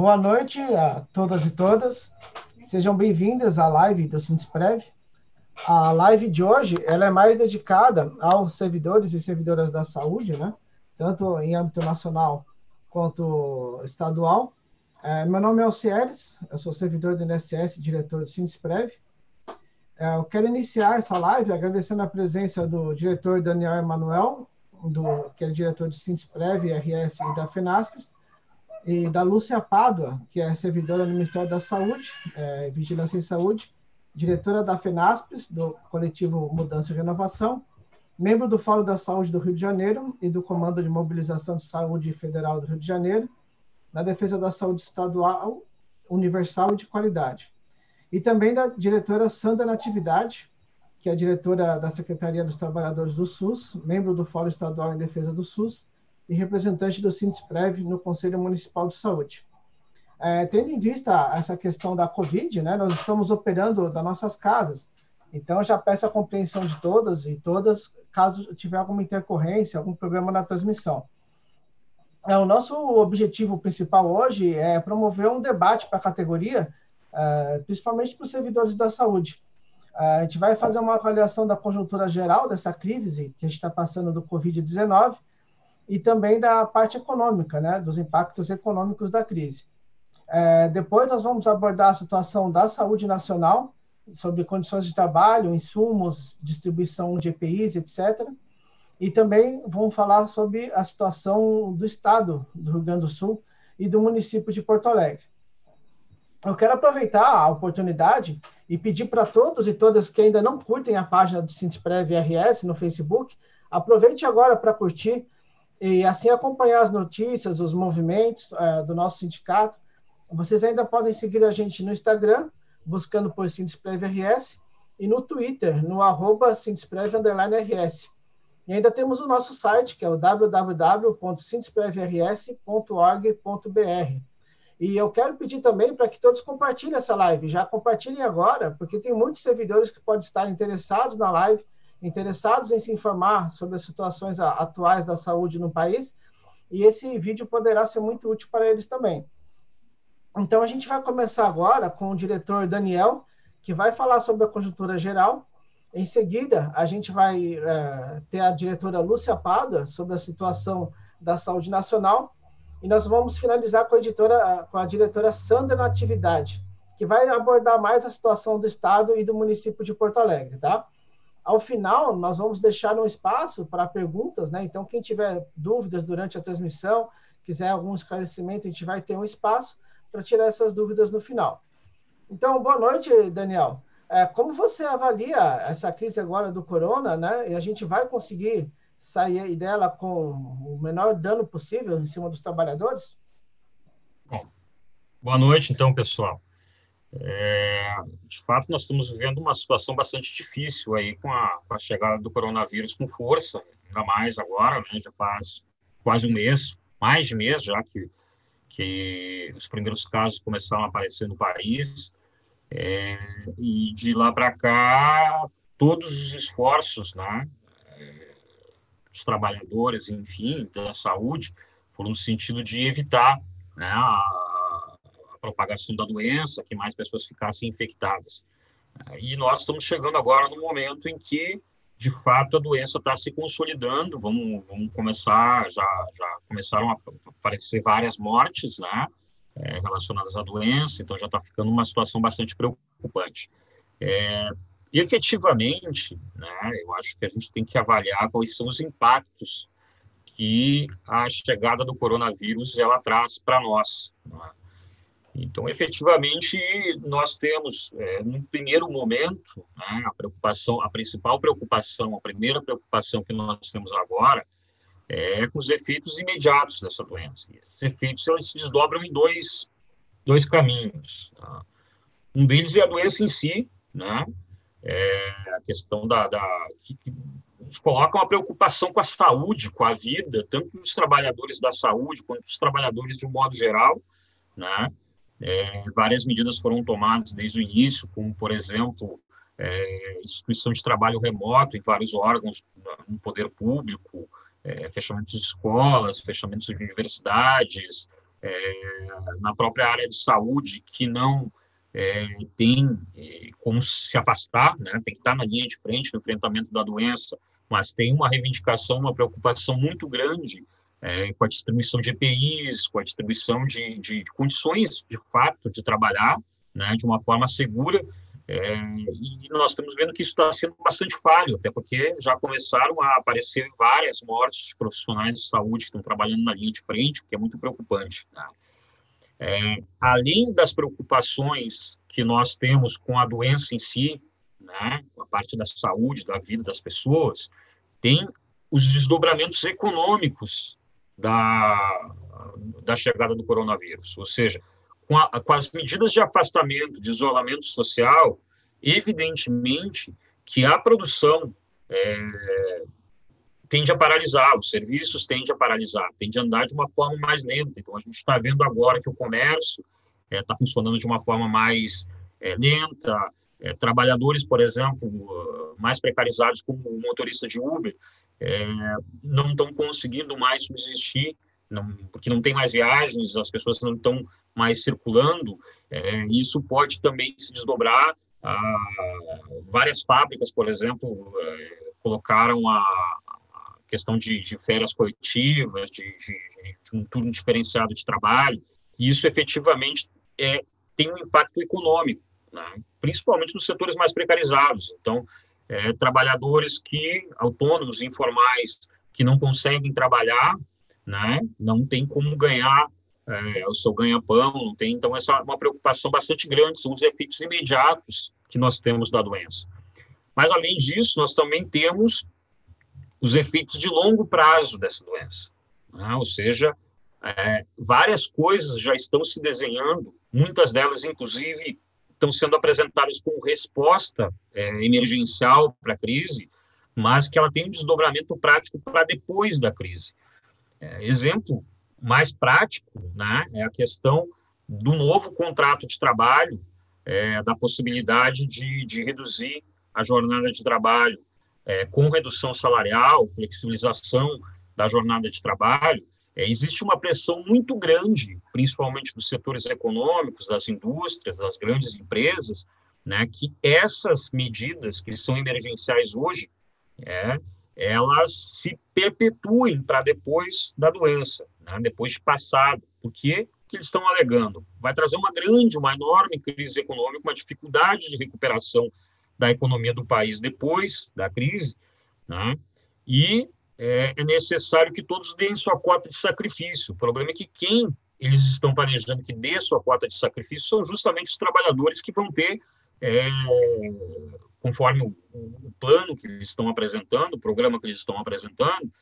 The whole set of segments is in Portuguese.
Boa noite a todas e todas. Sejam bem-vindas à live do Sindusprev. A live de hoje ela é mais dedicada aos servidores e servidoras da saúde, né? Tanto em âmbito nacional quanto estadual. Meu nome é Alcieres, eu sou servidor do INSS, diretor do Sindusprev. Eu quero iniciar essa live agradecendo a presença do diretor Daniel Emanuel, que é diretor do Sindusprev, RS e da FENASPES, e da Lúcia Pádua, que é servidora do Ministério da Saúde, Vigilância em Saúde, diretora da FENASPES, do coletivo Mudança e Renovação, membro do Fórum da Saúde do Rio de Janeiro e do Comando de Mobilização de Saúde Federal do Rio de Janeiro, na defesa da saúde estadual, universal e de qualidade. E também da diretora Sandra Natividade, que é diretora da Secretaria dos Trabalhadores do SUS, membro do Fórum Estadual em Defesa do SUS, e representante do Sindusprev no Conselho Municipal de Saúde. Tendo em vista essa questão da Covid, né, nós estamos operando das nossas casas, então já peço a compreensão de todas e todas, caso tiver alguma intercorrência, algum problema na transmissão. O nosso objetivo principal hoje é promover um debate para a categoria, principalmente para os servidores da saúde. A gente vai fazer uma avaliação da conjuntura geral dessa crise que a gente está passando do Covid-19, e também da parte econômica, né, dos impactos econômicos da crise. Depois nós vamos abordar a situação da saúde nacional, sobre condições de trabalho, insumos, distribuição de EPIs, etc. E também vamos falar sobre a situação do Estado do Rio Grande do Sul e do município de Porto Alegre. Eu quero aproveitar a oportunidade e pedir para todos e todas que ainda não curtem a página do Sindusprev RS no Facebook, aproveite agora para curtir e assim acompanhar as notícias, os movimentos do nosso sindicato. Vocês ainda podem seguir a gente no Instagram, buscando por Sindusprev RS, e no Twitter, no @Sindusprev_RS. E ainda temos o nosso site, que é o www.sindusprevrs.org.br. E eu quero pedir também para que todos compartilhem essa live. Já compartilhem agora, porque tem muitos servidores que podem estar interessados na live, interessados em se informar sobre as situações atuais da saúde no país, e esse vídeo poderá ser muito útil para eles também. Então, a gente vai começar agora com o diretor Daniel, que vai falar sobre a conjuntura geral. Em seguida, a gente vai ter a diretora Lúcia Pádua sobre a situação da saúde nacional, e nós vamos finalizar com a diretora Sandra Natividade, que vai abordar mais a situação do Estado e do município de Porto Alegre, tá? Ao final, nós vamos deixar um espaço para perguntas, né? Então, quem tiver dúvidas durante a transmissão, quiser algum esclarecimento, a gente vai ter um espaço para tirar essas dúvidas no final. Então, boa noite, Daniel. Como você avalia essa crise agora do corona, né? E a gente vai conseguir sair dela com o menor dano possível em cima dos trabalhadores? Bom, boa noite, então, pessoal. De fato, nós estamos vivendo uma situação bastante difícil aí com a chegada do coronavírus com força, ainda mais agora, né? Já faz quase um mês, mais de mês já que os primeiros casos começaram a aparecer no país, e de lá para cá, todos os esforços, né, dos trabalhadores, enfim, da saúde, foram no sentido de evitar, né, a propagação da doença, que mais pessoas ficassem infectadas. E nós estamos chegando agora no momento em que, de fato, a doença está se consolidando. Vamos começar, já começaram a aparecer várias mortes, né, relacionadas à doença, então já está ficando uma situação bastante preocupante. E efetivamente, né, eu acho que a gente tem que avaliar quais são os impactos que a chegada do coronavírus ela traz para nós, né? Então, efetivamente, nós temos, no primeiro momento, né, a principal preocupação, a primeira preocupação que nós temos agora é com os efeitos imediatos dessa doença. Esses efeitos eles se desdobram em dois caminhos, tá? Um deles é a doença em si, né? A questão que nos coloca uma preocupação com a saúde, com a vida, tanto dos trabalhadores da saúde quanto dos trabalhadores de um modo geral, né? Várias medidas foram tomadas desde o início, como, por exemplo, instituição de trabalho remoto em vários órgãos no poder público, fechamentos de escolas, fechamentos de universidades, na própria área de saúde que não tem como se afastar, né? Tem que estar na linha de frente no enfrentamento da doença, mas tem uma reivindicação, uma preocupação muito grande com a distribuição de EPIs, com a distribuição de condições, de fato, de trabalhar, né, de uma forma segura, e nós estamos vendo que isso está sendo bastante falho, até porque já começaram a aparecer várias mortes de profissionais de saúde que estão trabalhando na linha de frente, o que é muito preocupante, né? Além das preocupações que nós temos com a doença em si, né, a parte da saúde, da vida das pessoas, tem os desdobramentos econômicos da chegada do coronavírus. Ou seja, com as medidas de afastamento, de isolamento social, evidentemente que a produção tende a paralisar, os serviços tendem a paralisar, tende a andar de uma forma mais lenta. Então, a gente está vendo agora que o comércio está funcionando de uma forma mais lenta, trabalhadores, por exemplo, mais precarizados, como o motorista de Uber, não estão conseguindo mais subsistir, porque não tem mais viagens, as pessoas não estão mais circulando. Isso pode também se desdobrar. Várias fábricas, por exemplo, colocaram a questão de férias coletivas, de um turno diferenciado de trabalho, e isso efetivamente tem um impacto econômico, né? Principalmente nos setores mais precarizados. Então, trabalhadores autônomos, informais, que não conseguem trabalhar, né, não tem como ganhar o seu ganha-pão, não tem. Então, essa é uma preocupação bastante grande, são os efeitos imediatos que nós temos da doença. Mas, além disso, nós também temos os efeitos de longo prazo dessa doença, né? Ou seja, várias coisas já estão se desenhando, muitas delas, inclusive, estão sendo apresentadas como resposta emergencial para a crise, mas que ela tem um desdobramento prático para depois da crise. Exemplo mais prático, né, é a questão do novo contrato de trabalho, da possibilidade de reduzir a jornada de trabalho com redução salarial, flexibilização da jornada de trabalho. Existe uma pressão muito grande, principalmente dos setores econômicos, das indústrias, das grandes empresas, né, que essas medidas que são emergenciais hoje, elas se perpetuem para depois da doença, né, depois de passado, porque que eles estão alegando? Vai trazer uma enorme crise econômica, uma dificuldade de recuperação da economia do país depois da crise, né? E é necessário que todos deem sua cota de sacrifício. O problema é que quem eles estão planejando que dê sua cota de sacrifício são justamente os trabalhadores que vão ter, conforme o plano que eles estão apresentando, o programa que eles estão apresentando,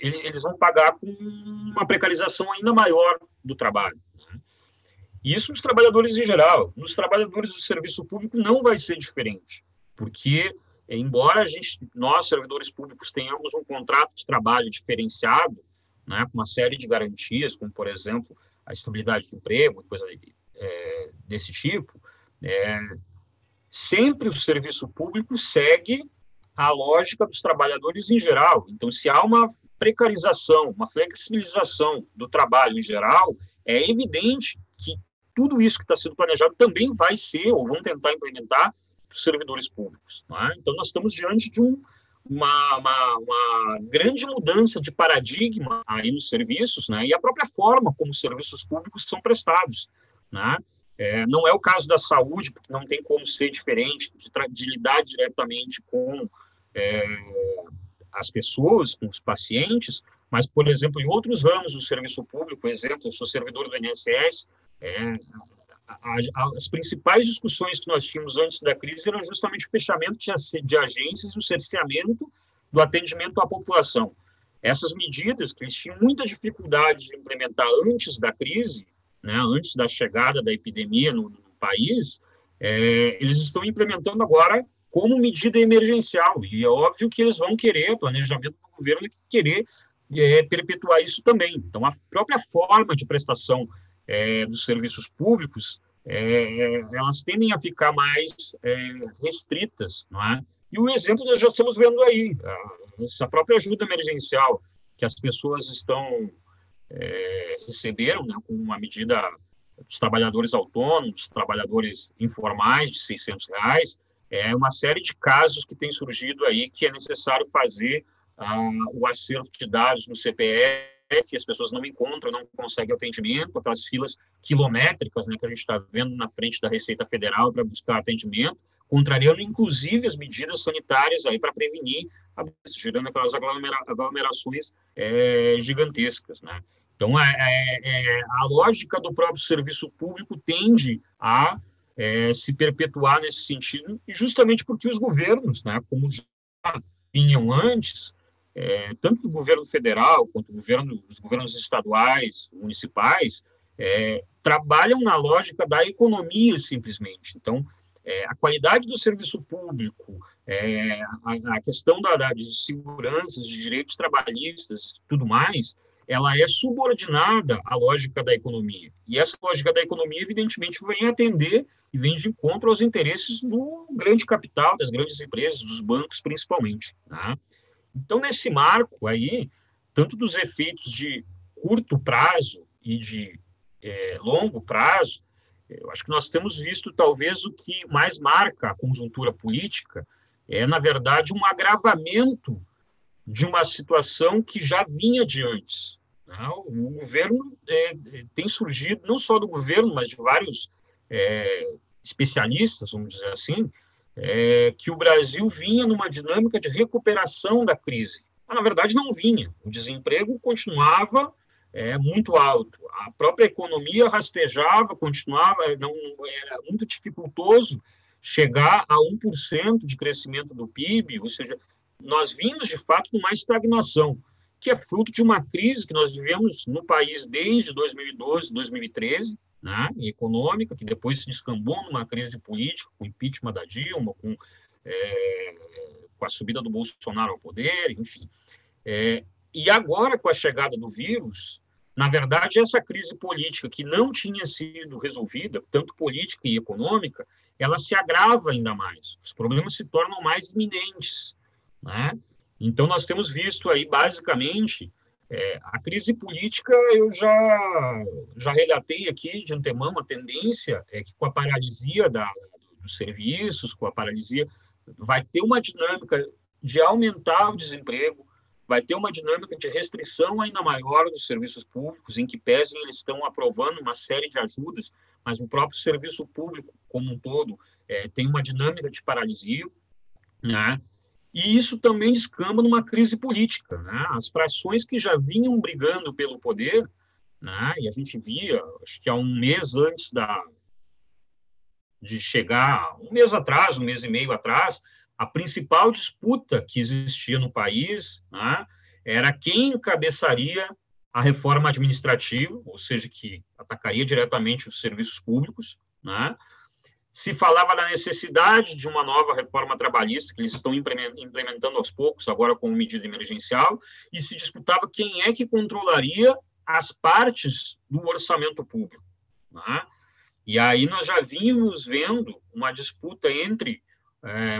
eles vão pagar com uma precarização ainda maior do trabalho. Né? Isso dos trabalhadores em geral. Nos trabalhadores do serviço público não vai ser diferente, porque, embora nós, servidores públicos, tenhamos um contrato de trabalho diferenciado, né, com uma série de garantias, como, por exemplo, a estabilidade de emprego, coisa desse tipo, sempre o serviço público segue a lógica dos trabalhadores em geral. Então, se há uma precarização, uma flexibilização do trabalho em geral, é evidente que tudo isso que está sendo planejado também vai ser, ou vão tentar implementar, os servidores públicos. Né? Então, nós estamos diante de uma grande mudança de paradigma aí nos serviços, né? E a própria forma como os serviços públicos são prestados. Né? Não é o caso da saúde, porque não tem como ser diferente, de lidar diretamente com as pessoas, com os pacientes, mas, por exemplo, em outros ramos do serviço público, por exemplo, eu sou servidor do INSS, as principais discussões que nós tínhamos antes da crise eram justamente o fechamento de agências e o cerceamento do atendimento à população. Essas medidas, que eles tinham muita dificuldade de implementar antes da crise, né, antes da chegada da epidemia no país, eles estão implementando agora como medida emergencial. E é óbvio que eles vão querer, o planejamento do governo é querer perpetuar isso também. Então, a própria forma de prestação dos serviços públicos, elas tendem a ficar mais restritas, não é? E o exemplo nós já estamos vendo aí, essa própria ajuda emergencial que as pessoas estão receberam, né, com uma medida dos trabalhadores autônomos, trabalhadores informais de R$ 600, uma série de casos que tem surgido aí que é necessário fazer o acerto de dados no CPF, as pessoas não encontram, não conseguem atendimento, aquelas filas quilométricas, né, que a gente está vendo na frente da Receita Federal para buscar atendimento, contrariando inclusive as medidas sanitárias aí para prevenir, gerando aquelas aglomerações gigantescas, né? Então, a lógica do próprio serviço público tende a se perpetuar nesse sentido, e justamente porque os governos, né, como já vinham antes, tanto o governo federal quanto os governos estaduais, municipais, trabalham na lógica da economia, simplesmente. Então, a qualidade do serviço público, a questão de segurança, de direitos trabalhistas, tudo mais, ela é subordinada à lógica da economia. E essa lógica da economia, evidentemente, vem atender e vem de encontro aos interesses do grande capital, das grandes empresas, dos bancos, principalmente, né? Então, nesse marco aí, tanto dos efeitos de curto prazo e de longo prazo, eu acho que nós temos visto, talvez, o que mais marca a conjuntura política na verdade, um agravamento de uma situação que já vinha de antes. Né? O governo tem surgido, não só do governo, mas de vários especialistas, vamos dizer assim, que o Brasil vinha numa dinâmica de recuperação da crise. Mas, na verdade, não vinha. O desemprego continuava muito alto. A própria economia rastejava, continuava, não era muito dificultoso chegar a 1% de crescimento do PIB, ou seja, nós vimos, de fato, numa estagnação, que é fruto de uma crise que nós vivemos no país desde 2012, 2013, né, econômica, que depois se descambou numa crise política, com o impeachment da Dilma, com a subida do Bolsonaro ao poder, enfim. E agora, com a chegada do vírus, na verdade, essa crise política que não tinha sido resolvida, tanto política e econômica, ela se agrava ainda mais. Os problemas se tornam mais iminentes, né? Então, nós temos visto aí, basicamente, a crise política, eu já relatei aqui de antemão, a tendência é que com a paralisia dos serviços, com a paralisia, vai ter uma dinâmica de aumentar o desemprego, vai ter uma dinâmica de restrição ainda maior dos serviços públicos, em que pese eles estão aprovando uma série de ajudas, mas o próprio serviço público como um todo tem uma dinâmica de paralisia, né? E isso também descamba numa crise política, né? As frações que já vinham brigando pelo poder, né? E a gente via, acho que há um mês antes de chegar, um mês atrás, um mês e meio atrás, a principal disputa que existia no país, né, era quem encabeçaria a reforma administrativa, ou seja, que atacaria diretamente os serviços públicos, né? Se falava da necessidade de uma nova reforma trabalhista, que eles estão implementando aos poucos, agora como medida emergencial, e se disputava quem é que controlaria as partes do orçamento público, né? E aí nós já vínhamos vendo uma disputa entre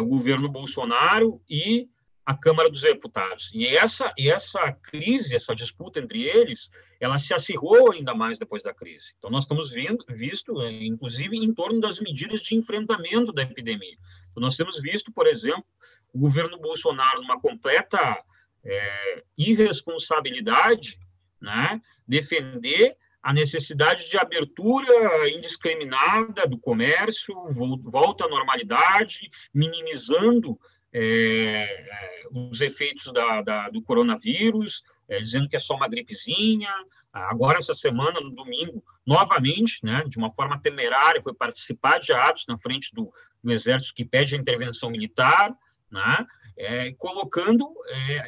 o governo Bolsonaro e a Câmara dos Deputados. E essa crise, essa disputa entre eles, ela se acirrou ainda mais depois da crise. Então, nós estamos visto, inclusive, em torno das medidas de enfrentamento da epidemia. Então, nós temos visto, por exemplo, o governo Bolsonaro, numa completa irresponsabilidade, né, defender a necessidade de abertura indiscriminada do comércio, volta à normalidade, minimizando os efeitos do coronavírus, dizendo que é só uma gripezinha. Agora, essa semana, no domingo, novamente, né, de uma forma temerária, foi participar de atos na frente do Exército que pede a intervenção militar, né, colocando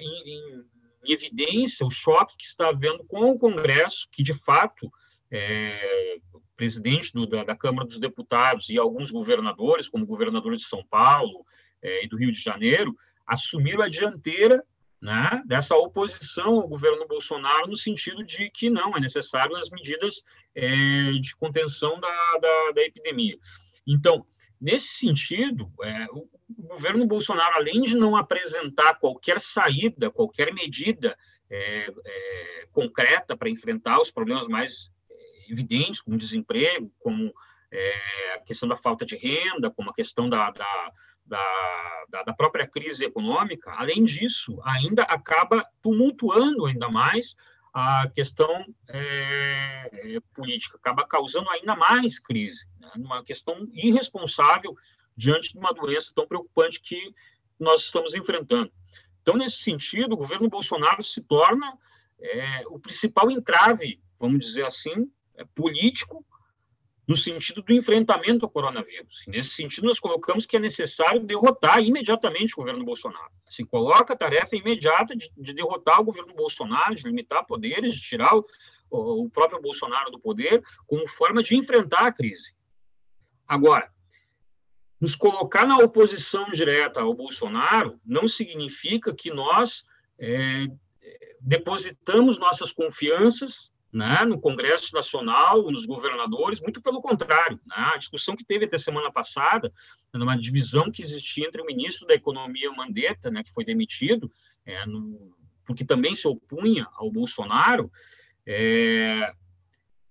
em evidência o choque que está havendo com o Congresso, que, de fato, o presidente da Câmara dos Deputados e alguns governadores, como o governador de São Paulo e do Rio de Janeiro, assumiram a dianteira, né, dessa oposição ao governo Bolsonaro, no sentido de que não, é necessário as medidas de contenção da epidemia. Então, nesse sentido, o governo Bolsonaro, além de não apresentar qualquer saída, qualquer medida concreta para enfrentar os problemas mais evidentes, como desemprego, como a questão da falta de renda, como a questão da própria crise econômica. Além disso, ainda acaba tumultuando ainda mais a questão política, acaba causando ainda mais crise, né? Uma questão irresponsável diante de uma doença tão preocupante que nós estamos enfrentando. Então, nesse sentido, o governo Bolsonaro se torna o principal entrave, vamos dizer assim, político, no sentido do enfrentamento ao coronavírus. E nesse sentido, nós colocamos que é necessário derrotar imediatamente o governo Bolsonaro. Se coloca a tarefa imediata de derrotar o governo Bolsonaro, de limitar poderes, de tirar o próprio Bolsonaro do poder, como forma de enfrentar a crise. Agora, nos colocar na oposição direta ao Bolsonaro não significa que nós depositamos nossas confianças, né, no Congresso Nacional, nos governadores, muito pelo contrário. Né? A discussão que teve até semana passada, numa divisão que existia entre o ministro da Economia, Mandetta, né, que foi demitido, porque também se opunha ao Bolsonaro.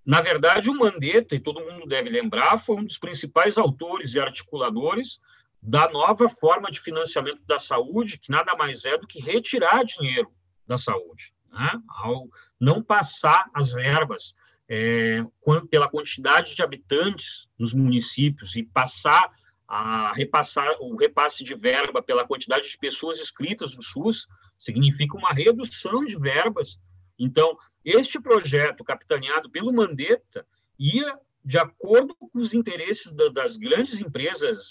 Na verdade, o Mandetta, e todo mundo deve lembrar, foi um dos principais autores e articuladores da nova forma de financiamento da saúde, que nada mais é do que retirar dinheiro da saúde, né? Ao não passar as verbas pela quantidade de habitantes nos municípios e passar a repassar o repasse de verba pela quantidade de pessoas inscritas no SUS, significa uma redução de verbas. Então, este projeto, capitaneado pelo Mandetta, ia de acordo com os interesses das grandes empresas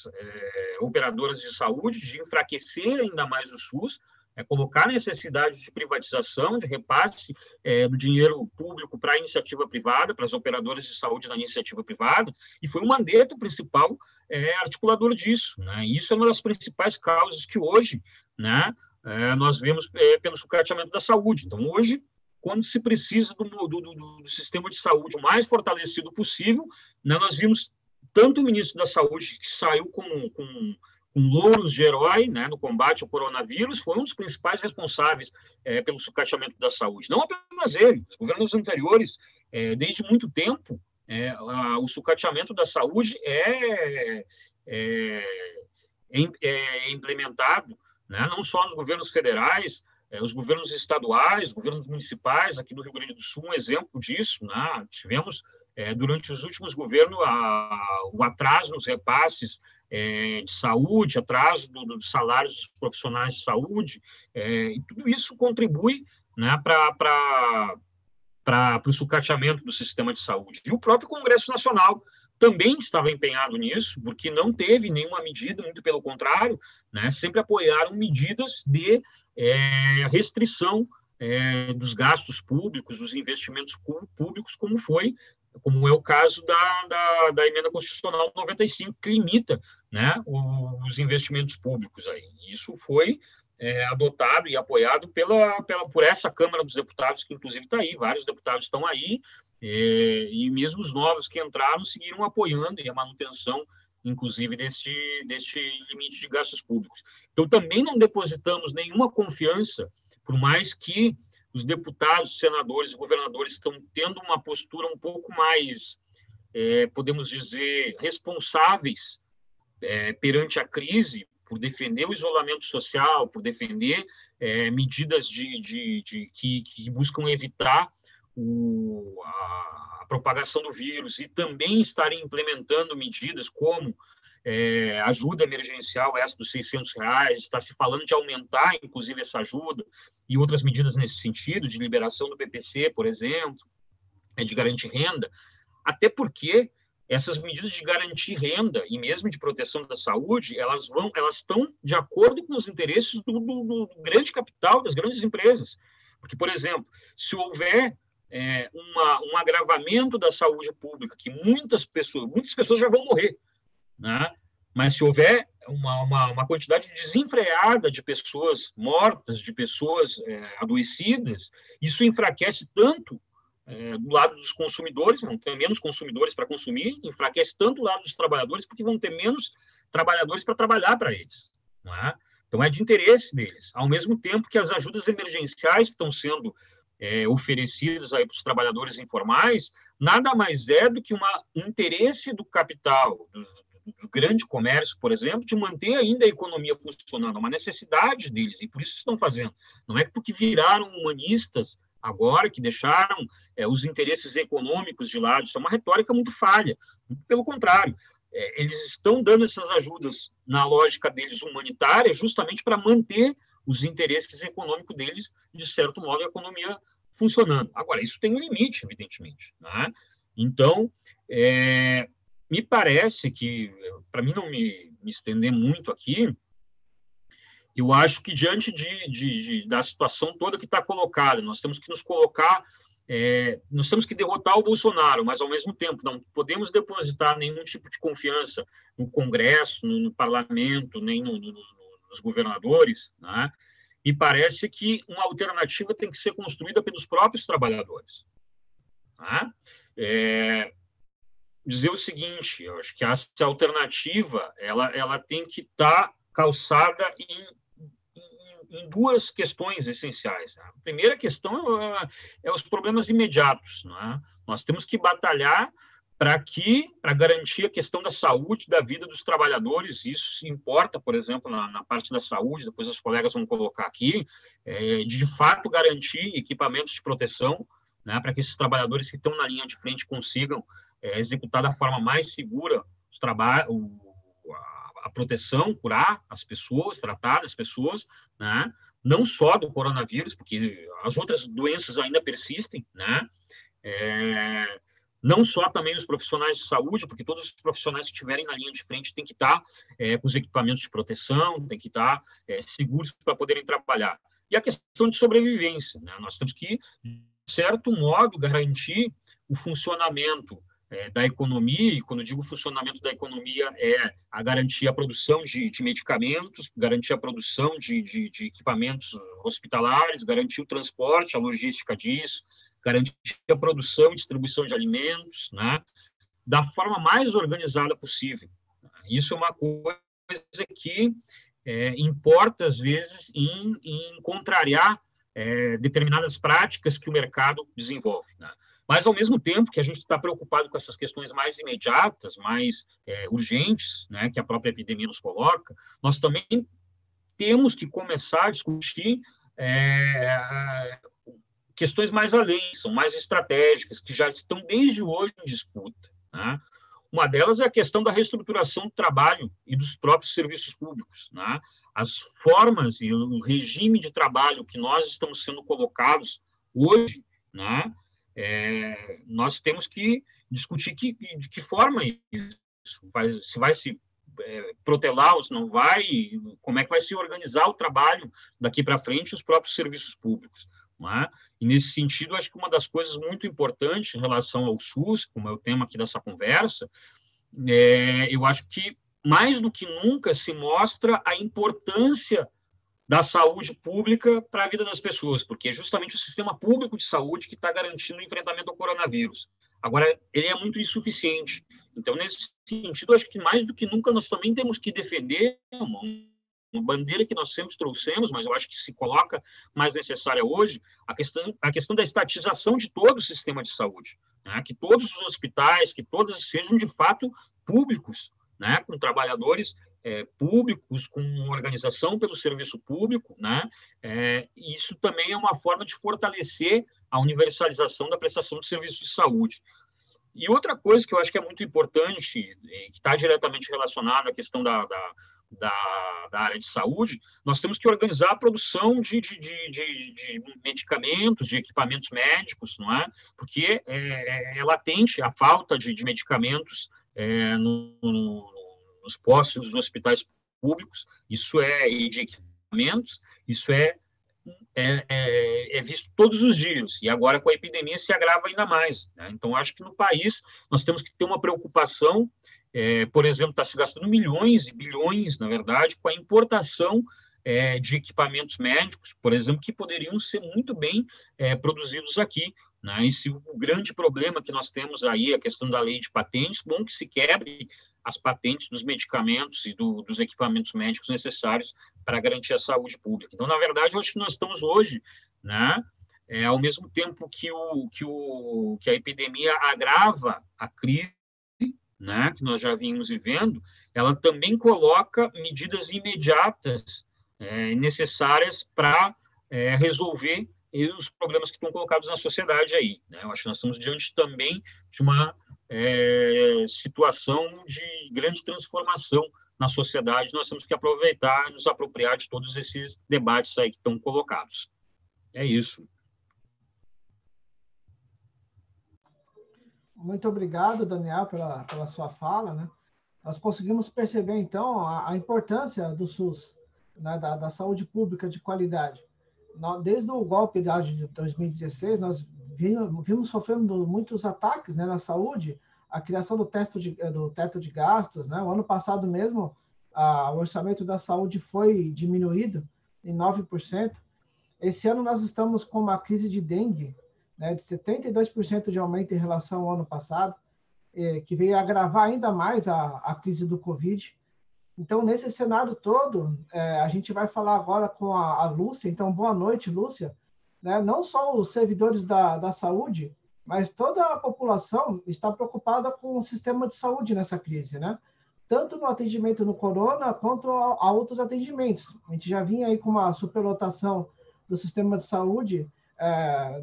operadoras de saúde, de enfraquecer ainda mais o SUS, colocar a necessidade de privatização, de repasse do dinheiro público para a iniciativa privada, para as operadoras de saúde na iniciativa privada, e foi o Mandetta o principal articulador disso. Né? E isso é uma das principais causas que hoje, né, nós vemos pelo sucateamento da saúde. Então, hoje, quando se precisa do sistema de saúde o mais fortalecido possível, né, nós vimos tanto o ministro da Saúde, que saiu com louros de herói, né, no combate ao coronavírus, foi um dos principais responsáveis pelo sucateamento da saúde. Não apenas ele, os governos anteriores, desde muito tempo, o sucateamento da saúde é implementado, né, não só nos governos federais, os governos estaduais, governos municipais, aqui do Rio Grande do Sul, um exemplo disso, né? Tivemos, durante os últimos governos, o atraso nos repasses de saúde, atraso dos salários dos profissionais de saúde, e tudo isso contribui, né, para o sucateamento do sistema de saúde. E o próprio Congresso Nacional também estava empenhado nisso, porque não teve nenhuma medida, muito pelo contrário, né, sempre apoiaram medidas de restrição dos gastos públicos, dos investimentos públicos, como é o caso da Emenda Constitucional 95, que limita, né, os investimentos públicos. Aí. Isso foi adotado e apoiado por essa Câmara dos Deputados, que inclusive está aí, vários deputados estão aí, e mesmo os novos que entraram seguiram apoiando e a manutenção, inclusive, deste limite de gastos públicos. Então, também não depositamos nenhuma confiança, por mais que os deputados, senadores e governadores estão tendo uma postura um pouco mais, podemos dizer, responsáveis perante a crise, por defender o isolamento social, por defender medidas que buscam evitar a propagação do vírus, e também estarem implementando medidas como ajuda emergencial, essa dos R$600, está se falando de aumentar, inclusive, essa ajuda, e outras medidas nesse sentido, de liberação do PPC, por exemplo, de garantir renda, até porque essas medidas de garantir renda e mesmo de proteção da saúde, elas estão de acordo com os interesses do grande capital, das grandes empresas. Porque, por exemplo, se houver um agravamento da saúde pública, que muitas pessoas já vão morrer, né? Mas se houver uma quantidade desenfreada de pessoas mortas, de pessoas adoecidas, isso enfraquece tanto do lado dos consumidores, vão ter menos consumidores para consumir, enfraquece tanto do lado dos trabalhadores, porque vão ter menos trabalhadores para trabalhar para eles. Não é? Então, é de interesse deles. Ao mesmo tempo que as ajudas emergenciais que estão sendo oferecidas aí para os trabalhadores informais, nada mais é do que um interesse do capital, do grande comércio, por exemplo, de manter ainda a economia funcionando, é uma necessidade deles, e por isso estão fazendo. Não é porque viraram humanistas agora, que deixaram os interesses econômicos de lado, isso é uma retórica muito falha. Pelo contrário, eles estão dando essas ajudas na lógica deles humanitária justamente para manter os interesses econômicos deles, de certo modo, a economia funcionando. Agora, isso tem um limite, evidentemente, né? Então, me parece que, para mim não me estender muito aqui, eu acho que diante da situação toda que está colocada, nós temos que nos colocar, nós temos que derrotar o Bolsonaro, mas, ao mesmo tempo, não podemos depositar nenhum tipo de confiança no Congresso, no Parlamento, nem nos governadores, né? E parece que uma alternativa tem que ser construída pelos próprios trabalhadores. Né? Dizer o seguinte, eu acho que essa alternativa ela tem que estar calçada em duas questões essenciais. Né? A primeira questão é os problemas imediatos. Né? Nós temos que batalhar para garantir a questão da saúde, da vida dos trabalhadores. Isso importa, por exemplo, na parte da saúde, depois os colegas vão colocar aqui, de fato garantir equipamentos de proteção, né, para que esses trabalhadores que estão na linha de frente consigam executar da forma mais segura a proteção, curar as pessoas, tratar as pessoas, né, não só do coronavírus, porque as outras doenças ainda persistem, né, não só também os profissionais de saúde, porque todos os profissionais que estiverem na linha de frente têm que estar com os equipamentos de proteção, têm que estar seguros para poderem trabalhar. E a questão de sobrevivência, né? Nós temos que, de certo modo, garantir o funcionamento da economia, e quando eu digo funcionamento da economia, a garantir a produção de medicamentos, garantir a produção de equipamentos hospitalares, garantir o transporte, a logística disso, garantir a produção e distribuição de alimentos, né, da forma mais organizada possível. Isso é uma coisa que importa, às vezes, em contrariar determinadas práticas que o mercado desenvolve. Né? Mas, ao mesmo tempo que a gente está preocupado com essas questões mais imediatas, mais urgentes, né, que a própria epidemia nos coloca, nós também temos que começar a discutir questões mais além, são mais estratégicas, que já estão desde hoje em disputa. Né? Uma delas é a questão da reestruturação do trabalho e dos próprios serviços públicos. Né? As formas e o regime de trabalho que nós estamos sendo colocados hoje, né? Nós temos que discutir de que forma isso se vai se protelar ou se não vai, como é que vai se organizar o trabalho daqui para frente, os próprios serviços públicos. Né? E, nesse sentido, acho que uma das coisas muito importantes em relação ao SUS, como é o tema aqui dessa conversa, eu acho que, mais do que nunca, se mostra a importância da saúde pública para a vida das pessoas, porque é justamente o sistema público de saúde que está garantindo o enfrentamento ao coronavírus. Agora, ele é muito insuficiente. Então, nesse sentido, acho que, mais do que nunca, nós também temos que defender uma bandeira que nós sempre trouxemos, mas eu acho que se coloca mais necessária hoje, a questão da estatização de todo o sistema de saúde. Né? Que todos os hospitais, que todos sejam, de fato, públicos, né? Com trabalhadores públicos, com organização pelo serviço público. Né? Isso também é uma forma de fortalecer a universalização da prestação de serviços de saúde. E outra coisa que eu acho que é muito importante, que está diretamente relacionada à questão da área de saúde, nós temos que organizar a produção de medicamentos, de equipamentos médicos, não é? Porque é latente a falta de medicamentos nos postos dos hospitais públicos, e de equipamentos, isso é visto todos os dias, e agora com a epidemia se agrava ainda mais. Né? Então, acho que no país nós temos que ter uma preocupação. Por exemplo, está se gastando milhões e bilhões, na verdade, com a importação de equipamentos médicos, por exemplo, que poderiam ser muito bem produzidos aqui. né? E se o grande problema que nós temos aí é a questão da lei de patentes, bom que se quebre as patentes dos medicamentos e dos equipamentos médicos necessários para garantir a saúde pública. Então, na verdade, eu acho que nós estamos hoje, né, ao mesmo tempo que a epidemia agrava a crise, né, que nós já vimos vivendo, ela também coloca medidas imediatas necessárias para resolver os problemas que estão colocados na sociedade aí, né? Eu acho que nós estamos diante também de uma situação de grande transformação na sociedade. Nós temos que aproveitar e nos apropriar de todos esses debates aí que estão colocados. É isso. Muito obrigado, Daniel, pela sua fala, né? Nós conseguimos perceber, então, a importância do SUS, né, da saúde pública de qualidade. Desde o golpe de 2016, nós vimos sofrendo muitos ataques, né, na saúde, a criação do teto de gastos, né? O ano passado mesmo, o orçamento da saúde foi diminuído em 9%. Esse ano nós estamos com uma crise de dengue, né, de 72% de aumento em relação ao ano passado, que veio agravar ainda mais a crise do Covid. Então, nesse cenário todo, a gente vai falar agora com a Lúcia. Então, boa noite, Lúcia. Né? Não só os servidores da saúde, mas toda a população está preocupada com o sistema de saúde nessa crise, né? Tanto no atendimento no corona, quanto a outros atendimentos. A gente já vinha aí com uma superlotação do sistema de saúde,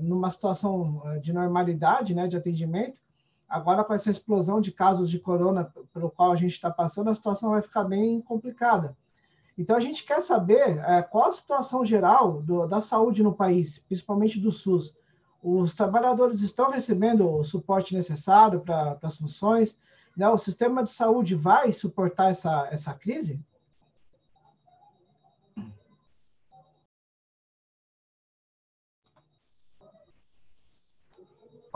numa situação de normalidade, né, de atendimento. Agora, com essa explosão de casos de corona pelo qual a gente está passando, a situação vai ficar bem complicada. Então, a gente quer saber qual a situação geral da saúde no país, principalmente do SUS. Os trabalhadores estão recebendo o suporte necessário para as funções, né? O sistema de saúde vai suportar essa crise?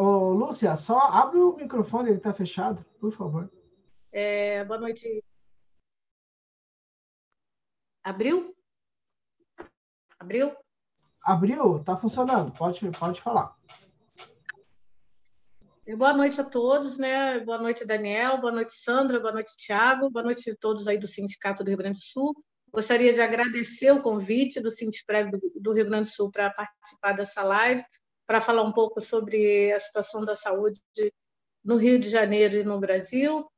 Ô, Lúcia, só abre o microfone, ele está fechado, por favor. Boa noite. Abriu? Abriu? Abriu, está funcionando, pode falar. Boa noite a todos, né? Boa noite, Daniel, boa noite, Sandra, boa noite, Tiago, boa noite a todos aí do Sindicato do Rio Grande do Sul. Gostaria de agradecer o convite do Sindesprev do Rio Grande do Sul para participar dessa live, para falar um pouco sobre a situação da saúde no Rio de Janeiro e no Brasil.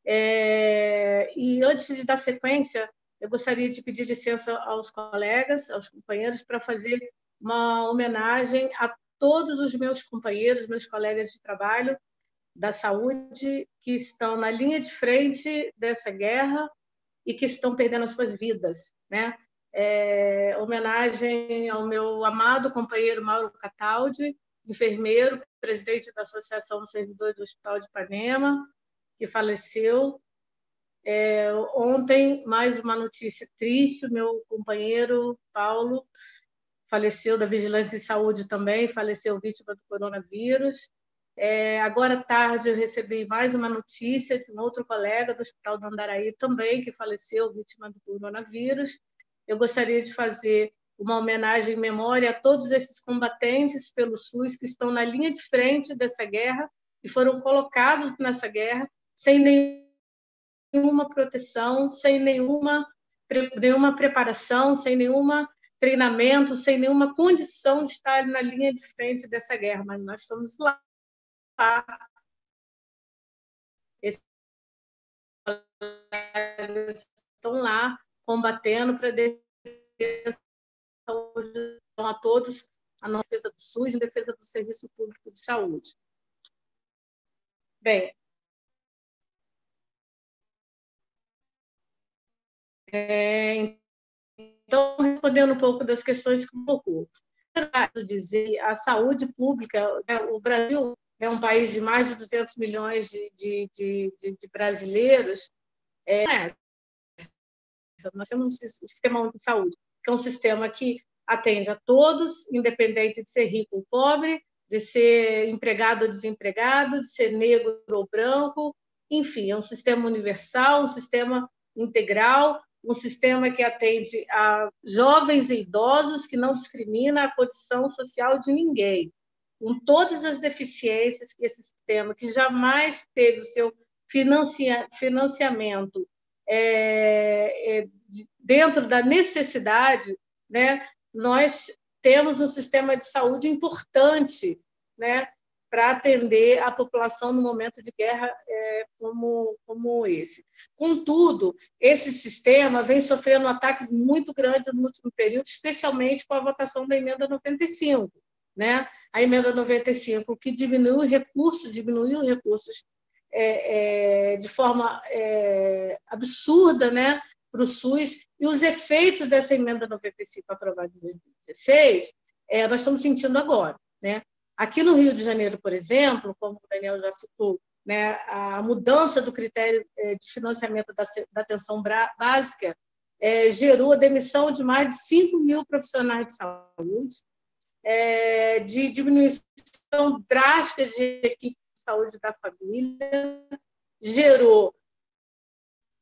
E antes de dar sequência, eu gostaria de pedir licença aos colegas, aos companheiros, para fazer uma homenagem a todos os meus companheiros, meus colegas de trabalho da saúde, que estão na linha de frente dessa guerra e que estão perdendo as suas vidas, né? Homenagem ao meu amado companheiro Mauro Cataldi, enfermeiro, presidente da Associação dos Servidores do Hospital de Ipanema, que faleceu. Ontem, mais uma notícia triste, o meu companheiro Paulo faleceu da Vigilância em Saúde também, faleceu vítima do coronavírus. Agora à tarde eu recebi mais uma notícia de um outro colega do Hospital do Andaraí também, que faleceu vítima do coronavírus. Eu gostaria de fazer uma homenagem em memória a todos esses combatentes pelo SUS que estão na linha de frente dessa guerra e foram colocados nessa guerra sem nenhuma proteção, sem nenhuma preparação, sem nenhuma treinamento, sem nenhuma condição de estar na linha de frente dessa guerra, mas nós estamos lá. Esses colegas estão lá combatendo para defender a saúde a todos, a defesa do SUS, em defesa do Serviço Público de Saúde. Bem, então, respondendo um pouco das questões que colocou. Dizer, a saúde pública, o Brasil é um país de mais de 200 milhões de brasileiros. Nós temos um sistema único de saúde, que é um sistema que atende a todos, independente de ser rico ou pobre, de ser empregado ou desempregado, de ser negro ou branco, enfim, é um sistema universal, um sistema integral, um sistema que atende a jovens e idosos, que não discrimina a condição social de ninguém. com todas as deficiências que esse sistema, que jamais teve o seu financiamento dentro da necessidade, né? Nós temos um sistema de saúde importante, né, para atender a população no momento de guerra como esse. Contudo, esse sistema vem sofrendo ataques muito grandes no último período, especialmente com a votação da emenda 95, né? A emenda 95, que diminuiu recursos de forma absurda, né, para o SUS, e os efeitos dessa emenda 95 aprovada em 2016, nós estamos sentindo agora, né? Aqui no Rio de Janeiro, por exemplo, como o Daniel já citou, né, a mudança do critério de financiamento da atenção básica gerou a demissão de mais de 5 mil profissionais de saúde, de diminuição drástica de equipe de saúde da família, gerou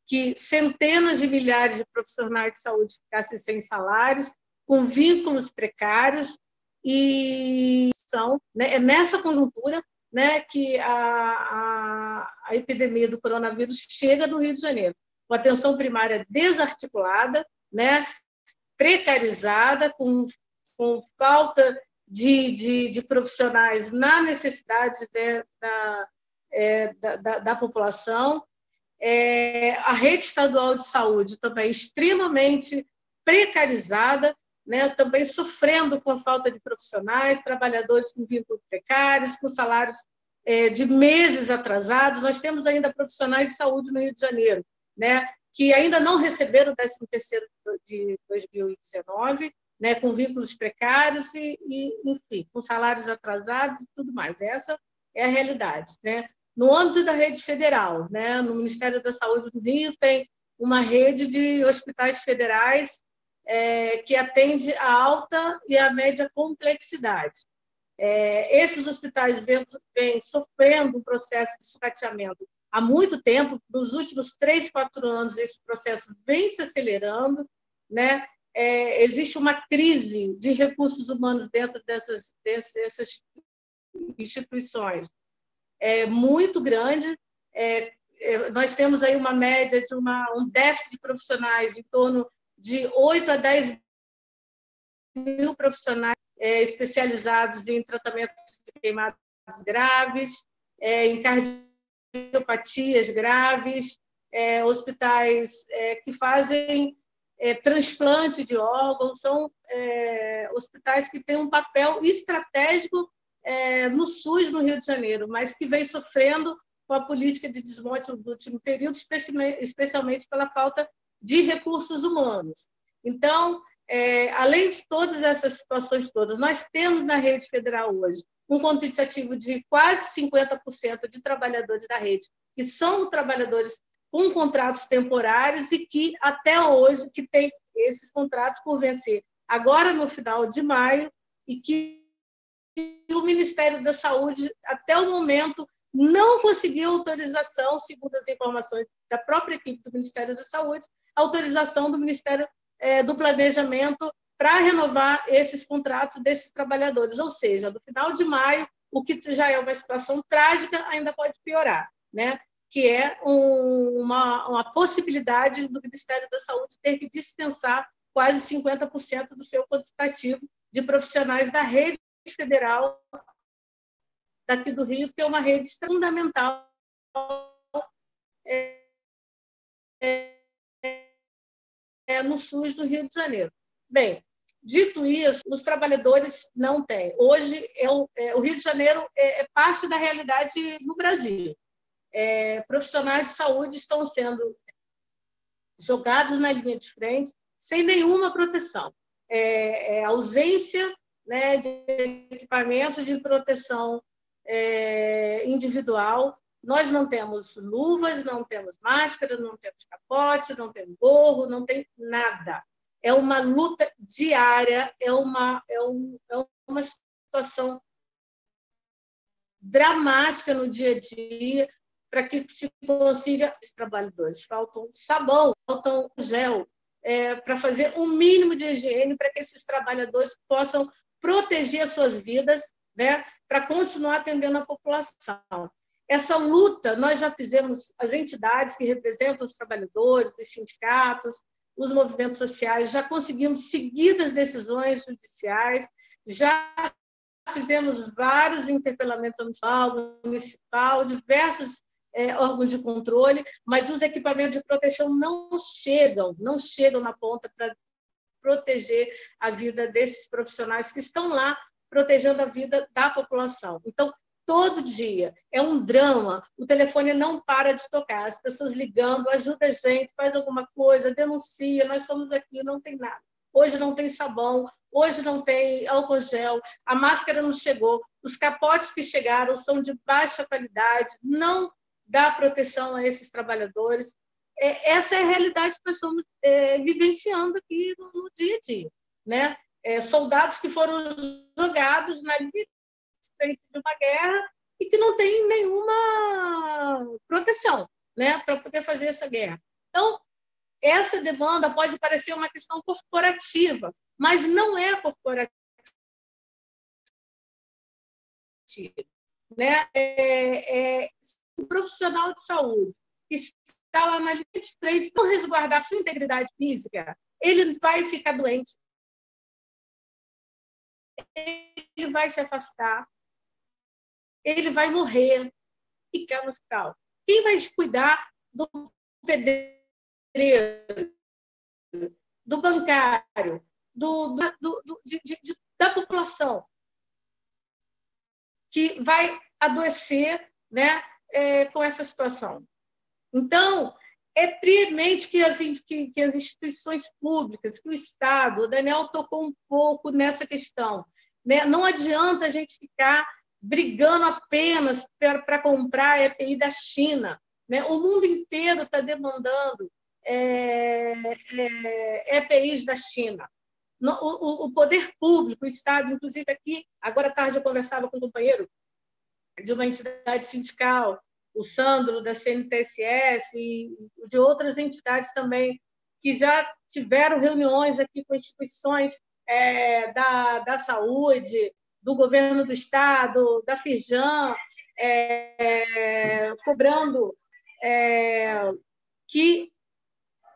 que centenas de milhares de profissionais de saúde ficassem sem salários, com vínculos precários, e é nessa conjuntura, né, que a epidemia do coronavírus chega no Rio de Janeiro, com a atenção primária desarticulada, né, precarizada, com falta de profissionais na necessidade da população, a rede estadual de saúde também extremamente precarizada, né, também sofrendo com a falta de profissionais, trabalhadores com vínculos precários, com salários de meses atrasados. Nós temos ainda profissionais de saúde no Rio de Janeiro, né, que ainda não receberam o 13º de 2019, né, com vínculos precários enfim, com salários atrasados e tudo mais. Essa é a realidade, né? No âmbito da rede federal, né, no Ministério da Saúde do Rio, tem uma rede de hospitais federais que atende a alta e a média complexidade. Esses hospitais vêm sofrendo um processo de sucateamento há muito tempo. Nos últimos 3, 4 anos, esse processo vem se acelerando, né? Existe uma crise de recursos humanos dentro dessas instituições muito grande. Nós temos aí uma média de um déficit de profissionais de em torno de 8 a 10 mil profissionais especializados em tratamento de queimadas graves, em cardiopatias graves, hospitais que fazem transplante de órgãos, são hospitais que têm um papel estratégico no SUS no Rio de Janeiro, mas que vem sofrendo com a política de desmonte do último período, especialmente pela falta de recursos humanos. Então, além de todas essas situações todas, nós temos na rede federal hoje um quantitativo de quase 50% de trabalhadores da rede, que são trabalhadores com contratos temporários e que, até hoje, que têm esses contratos por vencer agora no final de maio, e que o Ministério da Saúde, até o momento, não conseguiu autorização, segundo as informações da própria equipe do Ministério da Saúde, autorização do Ministério do Planejamento para renovar esses contratos desses trabalhadores. Ou seja, no final de maio, o que já é uma situação trágica ainda pode piorar, né? Que é uma possibilidade do Ministério da Saúde ter que dispensar quase 50% do seu quantitativo de profissionais da rede federal daqui do Rio, que é uma rede fundamental no SUS do Rio de Janeiro. Bem, dito isso, os trabalhadores não têm. Hoje, o Rio de Janeiro é parte da realidade no Brasil. Profissionais de saúde estão sendo jogados na linha de frente sem nenhuma proteção. Ausência, né, de equipamentos de proteção individual. Nós não temos luvas, não temos máscara, não temos capote, não temos gorro, não tem nada. É uma luta diária, é uma situação dramática no dia a dia para que se consiga os trabalhadores. Faltam sabão, faltam gel, para fazer um mínimo de higiene para que esses trabalhadores possam proteger as suas vidas, né, para continuar atendendo a população. Essa luta nós já fizemos, as entidades que representam os trabalhadores, os sindicatos, os movimentos sociais, já conseguimos seguidas decisões judiciais, já fizemos vários interpelamentos municipal, diversos órgãos de controle, mas os equipamentos de proteção não chegam na ponta para proteger a vida desses profissionais que estão lá protegendo a vida da população. Então, todo dia é um drama, o telefone não para de tocar, as pessoas ligando, ajuda a gente, faz alguma coisa, denuncia, nós estamos aqui, não tem nada. Hoje não tem sabão, hoje não tem álcool gel, a máscara não chegou, os capotes que chegaram são de baixa qualidade, não dá proteção a esses trabalhadores. Essa é a realidade que nós estamos vivenciando aqui no dia a dia, né? Soldados que foram jogados na linha de frente de uma guerra e que não tem nenhuma proteção, né, para poder fazer essa guerra. Então, essa demanda pode parecer uma questão corporativa, mas não é corporativa, né? O profissional de saúde que está lá na linha de frente, não resguardar a sua integridade física, ele vai ficar doente, ele vai se afastar, ele vai morrer e quer no hospital. Quem vai cuidar do pedreiro, do bancário, da população que vai adoecer, né, com essa situação? Então, é premente que as instituições públicas, que o Estado, o Daniel tocou um pouco nessa questão, né? Não adianta a gente ficar brigando apenas para comprar a EPI da China, né? O mundo inteiro está demandando EPIs da China. O poder público, o Estado, inclusive aqui, agora à tarde eu conversava com um companheiro de uma entidade sindical, o Sandro, da CNTSS, e de outras entidades também, que já tiveram reuniões aqui com instituições da saúde, do governo do Estado, da Firjan, cobrando que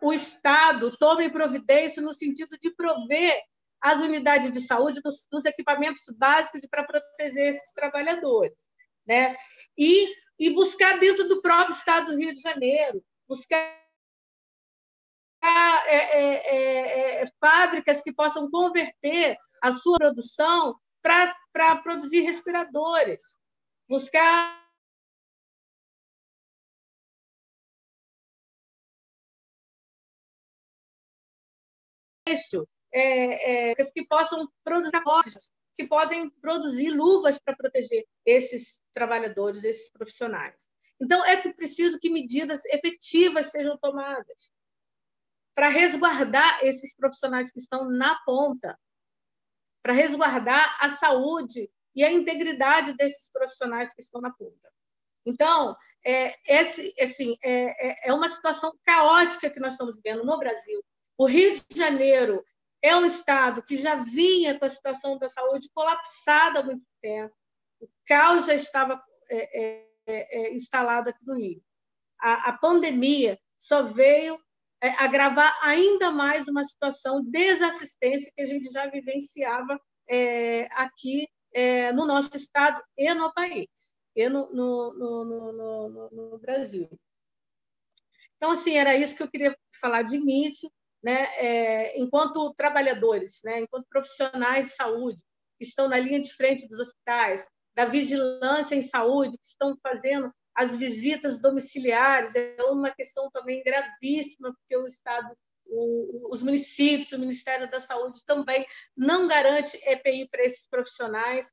o Estado tome providência no sentido de prover as unidades de saúde dos equipamentos básicos para proteger esses trabalhadores, né? E buscar dentro do próprio Estado do Rio de Janeiro, buscar fábricas que possam converter a sua produção para produzir respiradores, buscar que possam produzir que podem produzir luvas para proteger esses trabalhadores, esses profissionais. Então, é preciso que medidas efetivas sejam tomadas para resguardar esses profissionais que estão na ponta, para resguardar a saúde e a integridade desses profissionais que estão na ponta. Então, é uma situação caótica que nós estamos vivendo no Brasil. O Rio de Janeiro é um estado que já vinha com a situação da saúde colapsada há muito tempo. O caos já estava instalado aqui no Rio. A pandemia só veio agravar ainda mais uma situação de desassistência que a gente já vivenciava aqui no nosso estado e no país, e no Brasil. Então, assim, era isso que eu queria falar de início, né? Enquanto trabalhadores, né? Enquanto profissionais de saúde que estão na linha de frente dos hospitais, da vigilância em saúde, que estão fazendo as visitas domiciliares, é uma questão também gravíssima, porque o Estado, os municípios, o Ministério da Saúde também não garante EPI para esses profissionais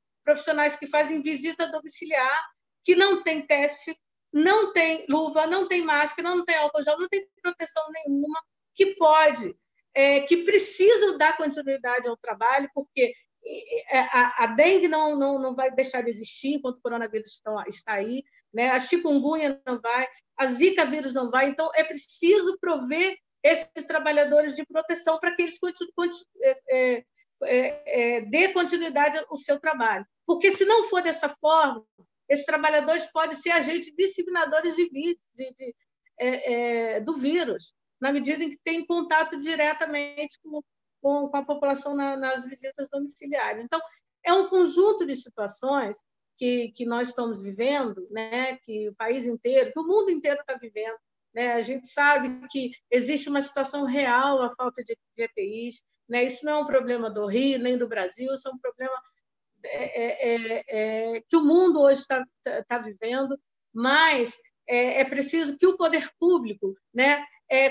que fazem visita domiciliar, que não tem teste, não tem luva, não tem máscara, não tem álcool gel, não tem proteção nenhuma, que precisam dar continuidade ao trabalho, porque a dengue não vai deixar de existir enquanto o coronavírus está aí, né? A chikungunya não vai, a zika vírus não vai, então é preciso prover esses trabalhadores de proteção para que eles dê continuidade ao seu trabalho, Porque, se não for dessa forma, esses trabalhadores podem ser agentes disseminadores do vírus, na medida em que têm contato diretamente com a população nas visitas domiciliares. Então, é um conjunto de situações que nós estamos vivendo, né, que o país inteiro, que o mundo inteiro está vivendo. Né? A gente sabe que existe uma situação real, a falta de EPIs. Né? Isso não é um problema do Rio, nem do Brasil, isso é um problema que o mundo hoje está vivendo, mas é preciso que o poder público, né,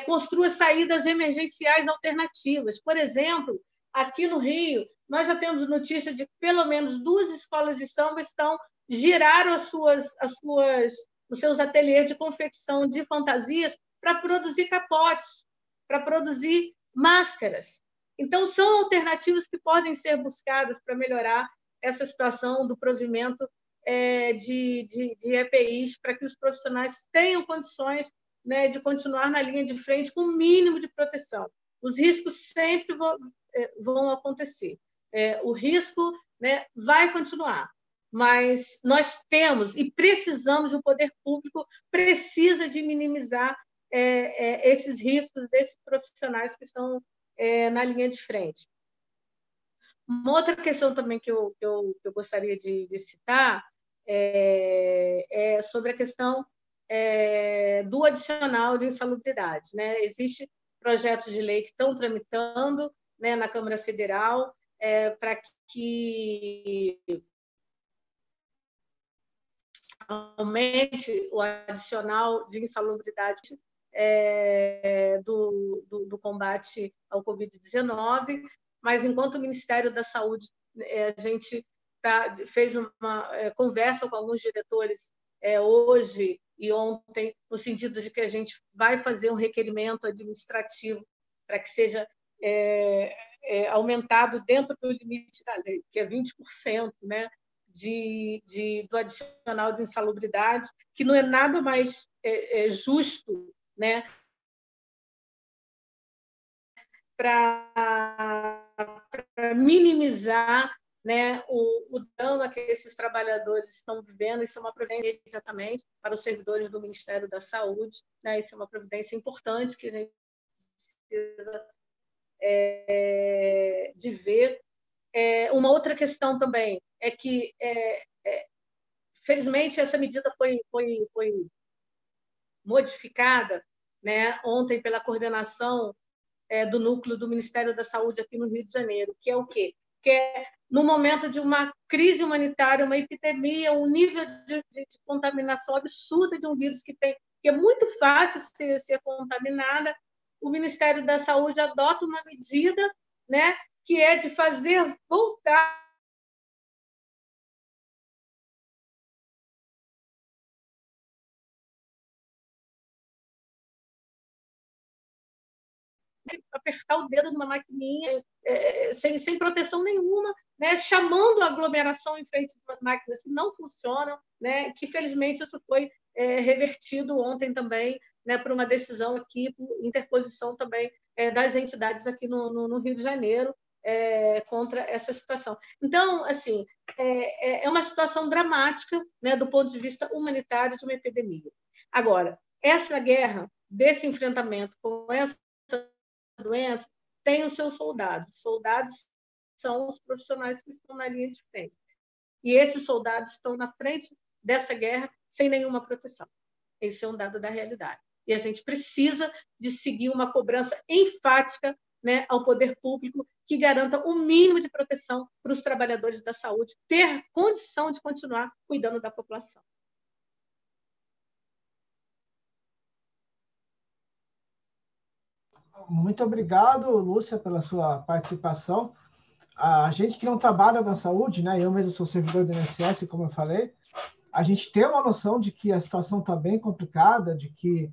construa saídas emergenciais alternativas. Por exemplo, aqui no Rio, nós já temos notícia de que pelo menos 2 escolas de samba giraram os seus ateliês de confecção de fantasias para produzir capotes, para produzir máscaras. Então, são alternativas que podem ser buscadas para melhorar essa situação do provimento de EPIs, para que os profissionais tenham condições, né, de continuar na linha de frente com o mínimo de proteção. Os riscos sempre vão acontecer. O risco, né, vai continuar, mas nós temos e precisamos, o poder público precisa de minimizar esses riscos desses profissionais que estão na linha de frente. Uma outra questão também que eu gostaria de citar é sobre a questão do adicional de insalubridade. Né? Existem projetos de lei que estão tramitando, né, na Câmara Federal para que aumente o adicional de insalubridade do combate ao Covid-19, mas enquanto o Ministério da Saúde, a gente fez uma conversa com alguns diretores hoje e ontem, no sentido de que a gente vai fazer um requerimento administrativo para que seja aumentado dentro do limite da lei, que é 20%, né, do adicional de insalubridade, que não é nada mais justo, né, para minimizar, né, o dano a que esses trabalhadores estão vivendo. Isso é uma providência imediatamente para os servidores do Ministério da Saúde. Né? Isso é uma providência importante que a gente precisa de ver. Uma outra questão também é que, felizmente, essa medida foi modificada, né, ontem pela coordenação do núcleo do Ministério da Saúde aqui no Rio de Janeiro, que é o quê? Que é, no momento de uma crise humanitária, uma epidemia, um nível de contaminação absurda de um vírus que é muito fácil ser contaminada, o Ministério da Saúde adota uma medida, né, que é de fazer voltar apertar o dedo numa maquininha sem proteção nenhuma, né, chamando a aglomeração em frente de umas máquinas que não funcionam, né, que felizmente isso foi revertido ontem também, né, por uma decisão aqui, por interposição também das entidades aqui no Rio de Janeiro contra essa situação. Então, assim, é uma situação dramática, né, do ponto de vista humanitário de uma epidemia. Agora, essa guerra, desse enfrentamento com essa doença, tem os seus soldados. Os soldados são os profissionais que estão na linha de frente. E esses soldados estão na frente dessa guerra sem nenhuma proteção. Esse é um dado da realidade. E a gente precisa de seguir uma cobrança enfática, né, ao poder público que garanta o mínimo de proteção para os trabalhadores da saúde ter condição de continuar cuidando da população. Muito obrigado, Lúcia, pela sua participação. A gente que não trabalha na saúde, né? Eu mesmo sou servidor do INSS, como eu falei, a gente tem uma noção de que a situação está bem complicada, de que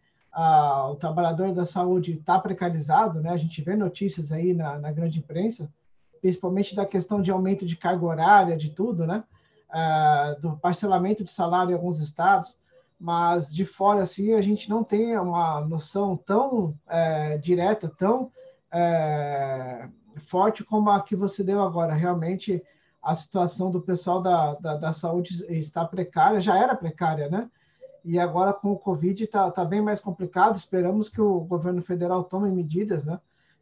o trabalhador da saúde está precarizado, né? A gente vê notícias aí na grande imprensa, principalmente da questão de aumento de carga horária, de tudo, né? Do parcelamento de salário em alguns estados, mas de fora assim a gente não tem uma noção tão direta, tão forte como a que você deu agora. Realmente a situação do pessoal da saúde está precária, já era precária, né? E agora com o Covid está bem mais complicado. Esperamos que o governo federal tome medidas, né?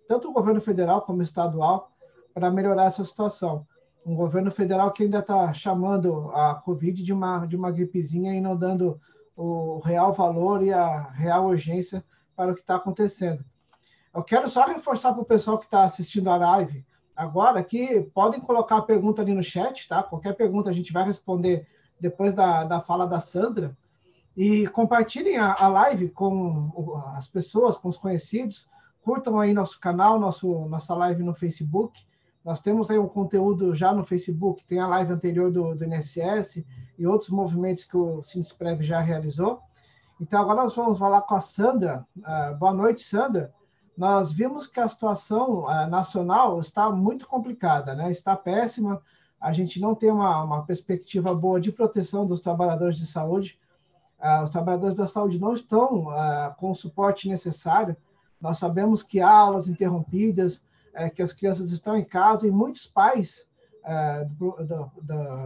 Tanto o governo federal como o estadual, para melhorar essa situação. Um governo federal que ainda está chamando a Covid de uma gripezinha e não dando o real valor e a real urgência para o que está acontecendo. Eu quero só reforçar para o pessoal que está assistindo a live agora que podem colocar a pergunta ali no chat, tá? Qualquer pergunta a gente vai responder depois da fala da Sandra. E compartilhem a live com as pessoas, com os conhecidos. Curtam aí nosso canal, nossa live no Facebook. Nós temos aí um conteúdo já no Facebook, tem a live anterior do INSS e outros movimentos que o Sindesprev já realizou. Então, agora nós vamos falar com a Sandra. Boa noite, Sandra. Nós vimos que a situação nacional está muito complicada, né? Está péssima, a gente não tem uma perspectiva boa de proteção dos trabalhadores de saúde. Os trabalhadores da saúde não estão com o suporte necessário. Nós sabemos que há aulas interrompidas, que as crianças estão em casa e muitos pais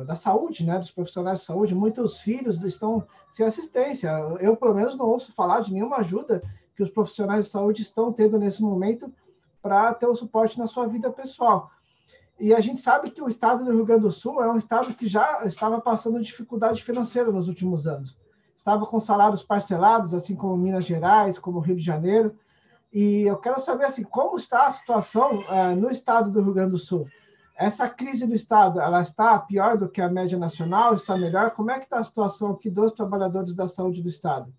da saúde, né, dos profissionais de saúde, muitos filhos estão sem assistência. Eu, pelo menos, não ouço falar de nenhuma ajuda que os profissionais de saúde estão tendo nesse momento para ter o suporte na sua vida pessoal. E a gente sabe que o estado do Rio Grande do Sul é um estado que já estava passando dificuldade financeira nos últimos anos. Estava com salários parcelados, assim como Minas Gerais, como Rio de Janeiro. E eu quero saber assim, como está a situação no estado do Rio Grande do Sul. Essa crise do estado, ela está pior do que a média nacional? Está melhor? Como é que está a situação aqui dos trabalhadores da saúde do estado?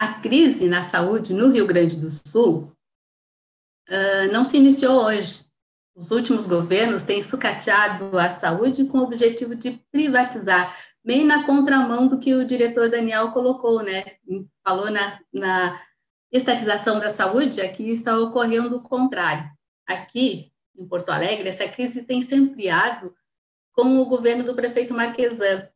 A crise na saúde no Rio Grande do Sul não se iniciou hoje. Os últimos governos têm sucateado a saúde com o objetivo de privatizar, bem na contramão do que o diretor Daniel colocou, né? Falou na estatização da saúde, aqui está ocorrendo o contrário. Aqui, em Porto Alegre, essa crise tem se ampliado com o governo do prefeito Marquesan,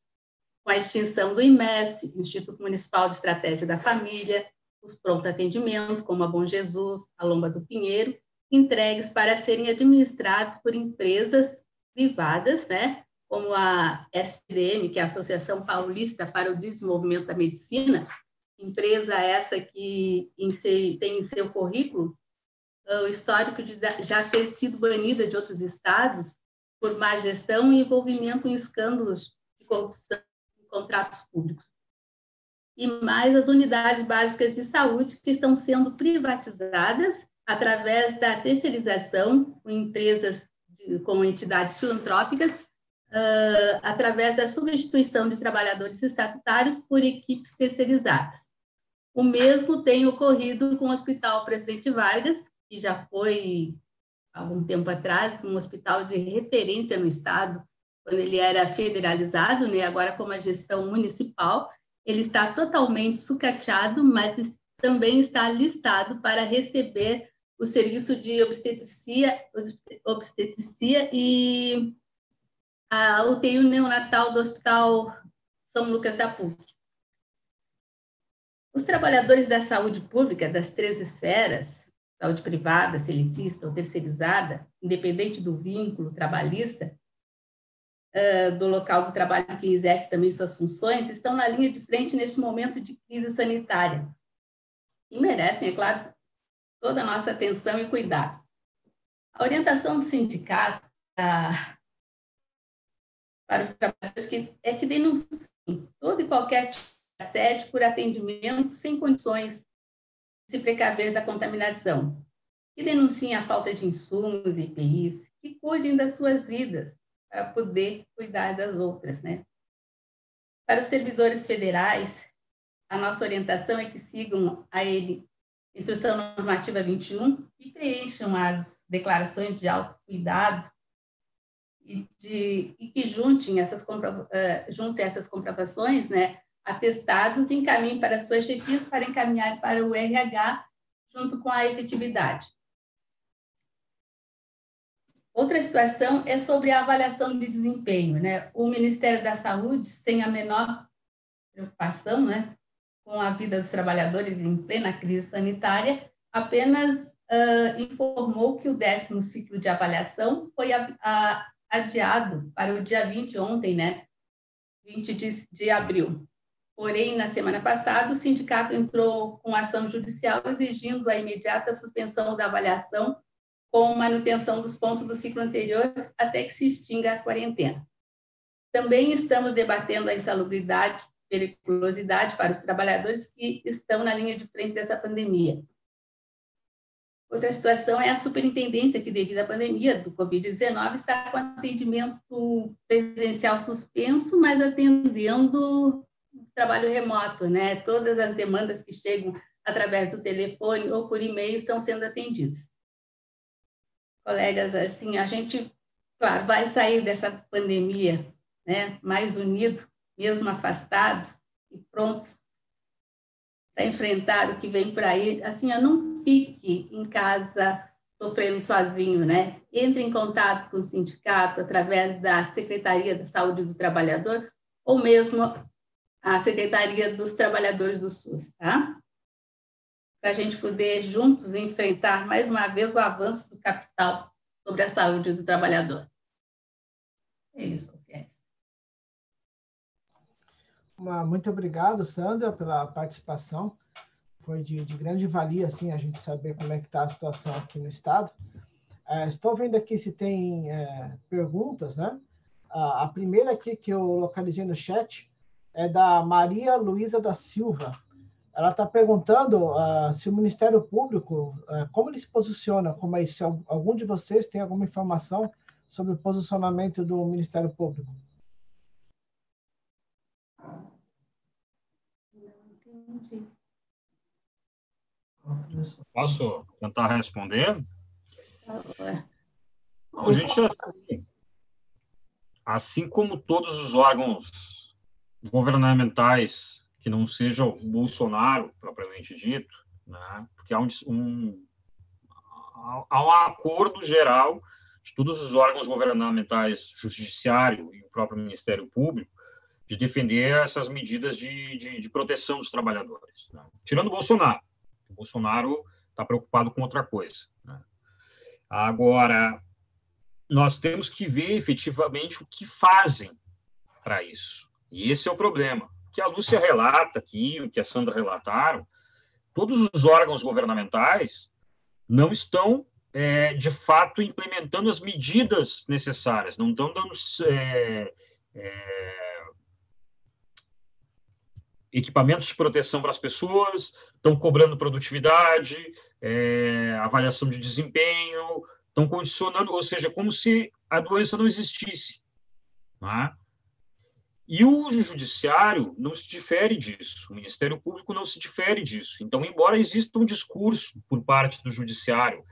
com a extinção do IMES, Instituto Municipal de Estratégia da Família, os pronto atendimento, como a Bom Jesus, a Lomba do Pinheiro, entregues para serem administrados por empresas privadas, né, como a SPDM, que é a Associação Paulista para o Desenvolvimento da Medicina, empresa essa que tem em seu currículo o histórico de já ter sido banida de outros estados por má gestão e envolvimento em escândalos de corrupção em contratos públicos. E mais as unidades básicas de saúde que estão sendo privatizadas através da terceirização com empresas, com entidades filantrópicas, através da substituição de trabalhadores estatutários por equipes terceirizadas. O mesmo tem ocorrido com o Hospital Presidente Vargas, que já foi, há algum tempo atrás, um hospital de referência no Estado, quando ele era federalizado, né? Agora, como a gestão municipal, ele está totalmente sucateado, mas também está listado para receber o serviço de obstetrícia e a UTI neonatal do Hospital São Lucas da PUC. Os trabalhadores da saúde pública das três esferas, saúde privada, seletista ou terceirizada, independente do vínculo trabalhista, do local do trabalho que exerce também suas funções, estão na linha de frente neste momento de crise sanitária e merecem, é claro, toda a nossa atenção e cuidado. A orientação do sindicato para os trabalhadores é que denunciem todo e qualquer tipo de assédio por atendimento sem condições de se precaver da contaminação, que denunciem a falta de insumos e EPIs, que cuidem das suas vidas para poder cuidar das outras, né? Para os servidores federais, a nossa orientação é que sigam a Instrução Normativa 21 e preencham as declarações de autocuidado e que juntem essas comprovações, né, atestados e encaminhem para suas chefias para encaminhar para o RH junto com a efetividade. Outra situação é sobre a avaliação de desempenho, né? O Ministério da Saúde, sem a menor preocupação, né, com a vida dos trabalhadores em plena crise sanitária, apenas informou que o 10º ciclo de avaliação foi adiado para o dia 20, ontem, né? 20 de abril. Porém, na semana passada, o sindicato entrou com ação judicial exigindo a imediata suspensão da avaliação com manutenção dos pontos do ciclo anterior até que se extinga a quarentena. Também estamos debatendo a insalubridade, periculosidade para os trabalhadores que estão na linha de frente dessa pandemia. Outra situação é a superintendência, que devido à pandemia do Covid-19 está com atendimento presencial suspenso, mas atendendo trabalho remoto, né? Todas as demandas que chegam através do telefone ou por e-mail estão sendo atendidas. Colegas, assim, a gente, claro, vai sair dessa pandemia, né, mais unido, mesmo afastados e prontos para enfrentar o que vem por aí. Assim, não fique em casa sofrendo sozinho, né? Entre em contato com o sindicato através da Secretaria da Saúde do Trabalhador ou mesmo a Secretaria dos Trabalhadores do SUS, tá? Para a gente poder juntos enfrentar mais uma vez o avanço do capital sobre a saúde do trabalhador. É isso, Ciência. Muito obrigado, Sandra, pela participação. Foi de grande valia, assim, a gente saber como é que está a situação aqui no Estado. Estou vendo aqui se tem perguntas, né? A primeira aqui que eu localizei no chat é da Maria Luísa da Silva. Ela está perguntando se o Ministério Público, como ele se posiciona, como é isso, se algum de vocês tem alguma informação sobre o posicionamento do Ministério Público. Posso tentar responder? Não, gente, assim como todos os órgãos governamentais que não sejam o Bolsonaro, propriamente dito, né? Porque há um acordo geral de todos os órgãos governamentais, Judiciário e o próprio Ministério Público, de defender essas medidas de proteção dos trabalhadores, né? Tirando o Bolsonaro. O Bolsonaro está preocupado com outra coisa, né? Agora, nós temos que ver efetivamente o que fazem para isso. E esse é o problema. O que a Lúcia relata aqui, o que a Sandra relataram, todos os órgãos governamentais não estão, de fato, implementando as medidas necessárias, não estão dando equipamentos de proteção para as pessoas, estão cobrando produtividade, avaliação de desempenho, estão condicionando, ou seja, como se a doença não existisse, né? E o Judiciário não se difere disso, o Ministério Público não se difere disso. Então, embora exista um discurso por parte do Judiciário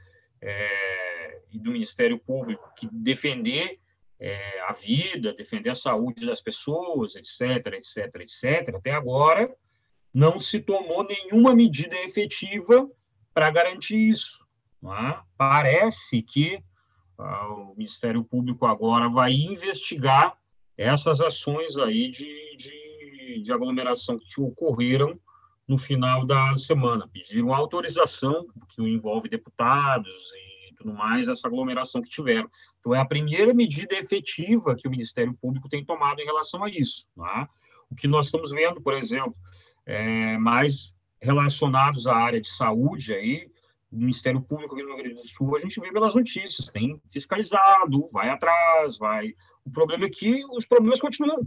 e do Ministério Público que defender a vida, defender a saúde das pessoas, etc., etc., etc., até agora não se tomou nenhuma medida efetiva para garantir isso, não é? Parece que o Ministério Público agora vai investigar essas ações aí de aglomeração que ocorreram no final da semana. Pediram autorização, que envolve deputados e tudo mais, essa aglomeração que tiveram. Então, é a primeira medida efetiva que o Ministério Público tem tomado em relação a isso, né? O que nós estamos vendo, por exemplo, mais relacionados à área de saúde, aí, o Ministério Público aqui no Rio Grande do Sul, a gente vê pelas notícias, tem fiscalizado, vai atrás, vai... O problema é que os problemas continuam,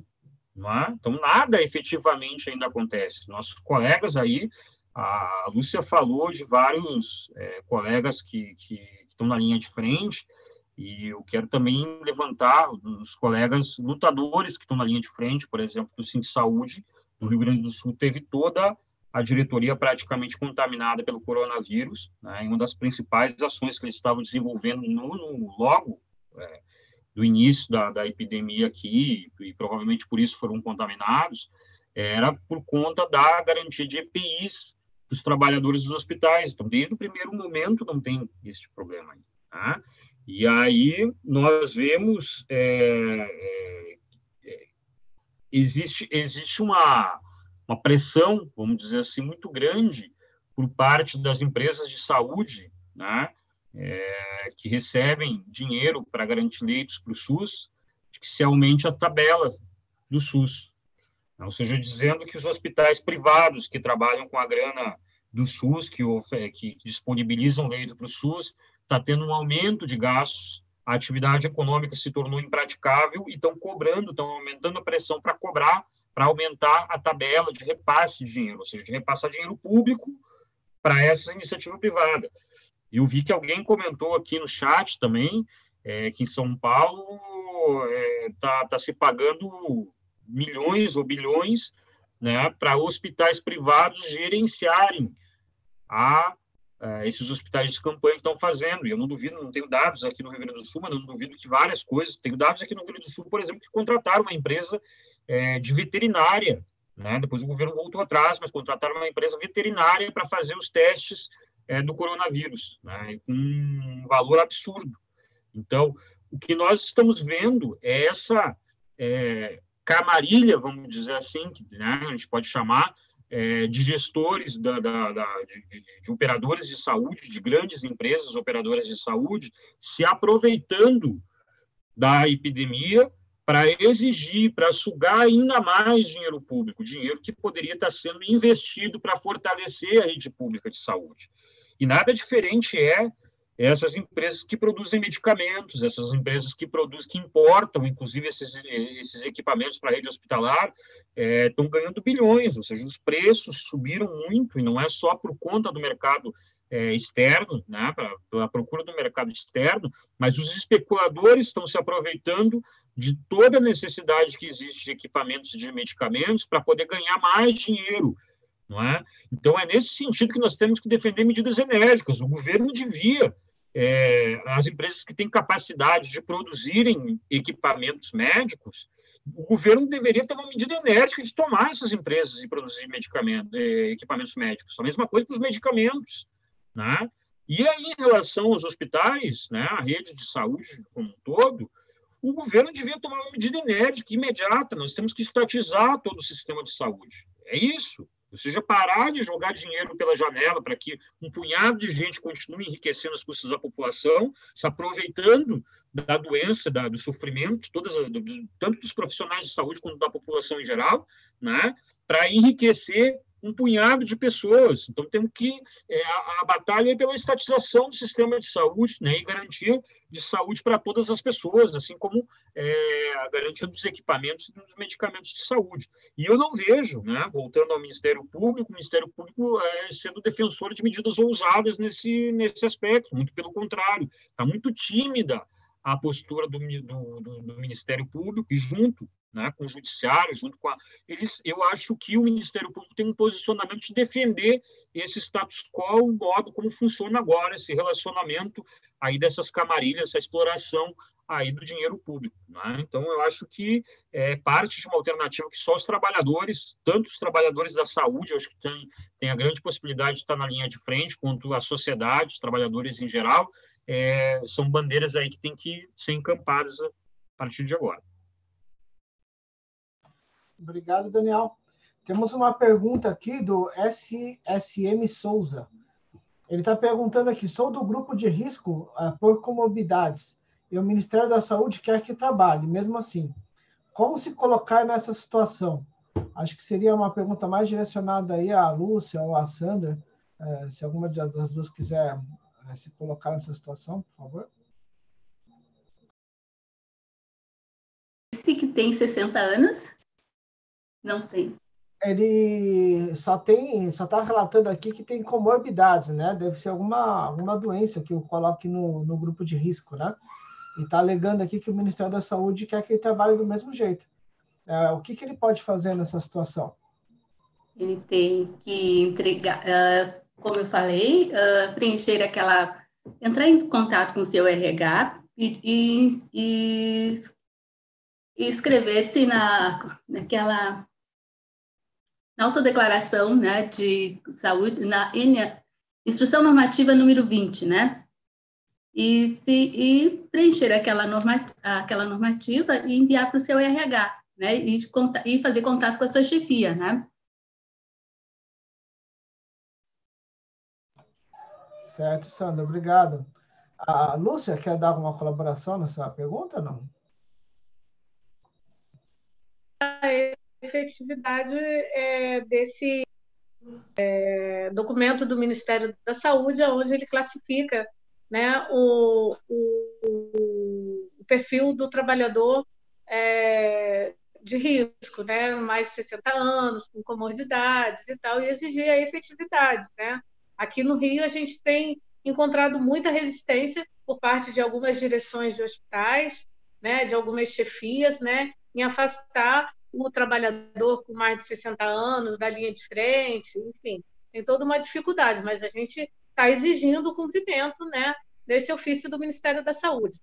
não é? Então, nada efetivamente ainda acontece. Nossos colegas aí, a Lúcia falou de vários colegas que estão na linha de frente, e eu quero também levantar os colegas lutadores que estão na linha de frente, por exemplo, do Sindsaúde, no Rio Grande do Sul, teve toda a diretoria praticamente contaminada pelo coronavírus, né? E uma das principais ações que eles estavam desenvolvendo logo do início da epidemia aqui, e provavelmente por isso foram contaminados, era por conta da garantia de EPIs dos trabalhadores dos hospitais. Então, desde o primeiro momento não tem esse problema aí, tá? E aí nós vemos existe uma pressão, vamos dizer assim, muito grande por parte das empresas de saúde, né, que recebem dinheiro para garantir leitos para o SUS, de que se aumente a tabela do SUS. Ou seja, dizendo que os hospitais privados que trabalham com a grana do SUS, que disponibilizam leitos para o SUS, está tendo um aumento de gastos, a atividade econômica se tornou impraticável e estão aumentando a pressão para cobrar, para aumentar a tabela de repasse de dinheiro, ou seja, de repassar dinheiro público para essa iniciativa privada. Eu vi que alguém comentou aqui no chat também que em São Paulo tá se pagando milhões ou bilhões, né, para hospitais privados gerenciarem esses hospitais de campanha que estão fazendo. E eu não duvido, não tenho dados aqui no Rio Grande do Sul, mas eu não duvido que várias coisas... Tenho dados aqui no Rio Grande do Sul, por exemplo, que contrataram uma empresa de veterinária, né? Depois o governo voltou atrás, mas contrataram uma empresa veterinária para fazer os testes do coronavírus, né? Com um valor absurdo. Então, o que nós estamos vendo é essa camarilha, vamos dizer assim, né? A gente pode chamar, de gestores, de operadores de saúde, de grandes empresas operadoras de saúde, se aproveitando da epidemia para exigir, para sugar ainda mais dinheiro público, dinheiro que poderia estar sendo investido para fortalecer a rede pública de saúde. E nada diferente essas empresas que produzem medicamentos, essas empresas que importam, inclusive, esses equipamentos para a rede hospitalar, estão ganhando bilhões, ou seja, os preços subiram muito, e não é só por conta do mercado externo, né, pela procura do mercado externo, mas os especuladores estão se aproveitando de toda a necessidade que existe de equipamentos e de medicamentos para poder ganhar mais dinheiro, não é? Então, é nesse sentido que nós temos que defender medidas enérgicas. O governo devia, as empresas que têm capacidade de produzirem equipamentos médicos, o governo deveria ter uma medida enérgica de tomar essas empresas e produzir equipamentos médicos. A mesma coisa para os medicamentos, né? E aí, em relação aos hospitais, né, a rede de saúde como um todo, o governo devia tomar uma medida enérgica, imediata. Nós temos que estatizar todo o sistema de saúde. É isso. Ou seja, parar de jogar dinheiro pela janela para que um punhado de gente continue enriquecendo as custas da população, se aproveitando da doença, do sofrimento, tanto dos profissionais de saúde quanto da população em geral, né, para enriquecer um punhado de pessoas. Então, temos que... a batalha é pela estatização do sistema de saúde, né, e garantia de saúde para todas as pessoas, assim como a garantia dos equipamentos e dos medicamentos de saúde. E eu não vejo, né, voltando ao Ministério Público, o Ministério Público sendo defensor de medidas ousadas nesse aspecto. Muito pelo contrário. Está muito tímida a postura do Ministério Público, e junto, né, com o Judiciário, eu acho que o Ministério Público tem um posicionamento de defender esse status quo, o modo como funciona agora esse relacionamento aí dessas camarilhas, essa exploração aí do dinheiro público, né? Então, eu acho que parte de uma alternativa que só os trabalhadores, tanto os trabalhadores da saúde, eu acho que tem a grande possibilidade de estar na linha de frente, quanto a sociedade, os trabalhadores em geral, são bandeiras aí que têm que ser encampadas a partir de agora. Obrigado, Daniel. Temos uma pergunta aqui do SSM Souza. Ele está perguntando aqui: sou do grupo de risco por comorbidades e o Ministério da Saúde quer que trabalhe. Mesmo assim, como se colocar nessa situação? Acho que seria uma pergunta mais direcionada aí à Lúcia ou à Sandra, se alguma das duas quiser se colocar nessa situação, por favor. Esse que tem 60 anos? Não tem. Ele só está relatando aqui que tem comorbidades, né? Deve ser alguma doença que eu coloque no grupo de risco, né? E está alegando aqui que o Ministério da Saúde quer que ele trabalhe do mesmo jeito. O que ele pode fazer nessa situação? Ele tem que entregar, como eu falei, preencher entrar em contato com o seu RH e inscrever-se na autodeclaração, né, de saúde, na Instrução Normativa número 20, né? E preencher aquela normativa e enviar para o seu RH, né? E fazer contato com a sua chefia, né? Certo, Sandra, obrigado. A Lúcia quer dar alguma colaboração nessa pergunta, não? A efetividade desse documento do Ministério da Saúde, onde ele classifica, né, o perfil do trabalhador de risco, né, mais de 60 anos, com comorbidades e tal, e exigir a efetividade, né? Aqui no Rio, a gente tem encontrado muita resistência por parte de algumas direções de hospitais, né, de algumas chefias, né, em afastar o trabalhador com mais de 60 anos da linha de frente, enfim, tem toda uma dificuldade, mas a gente está exigindo o cumprimento, né, desse ofício do Ministério da Saúde.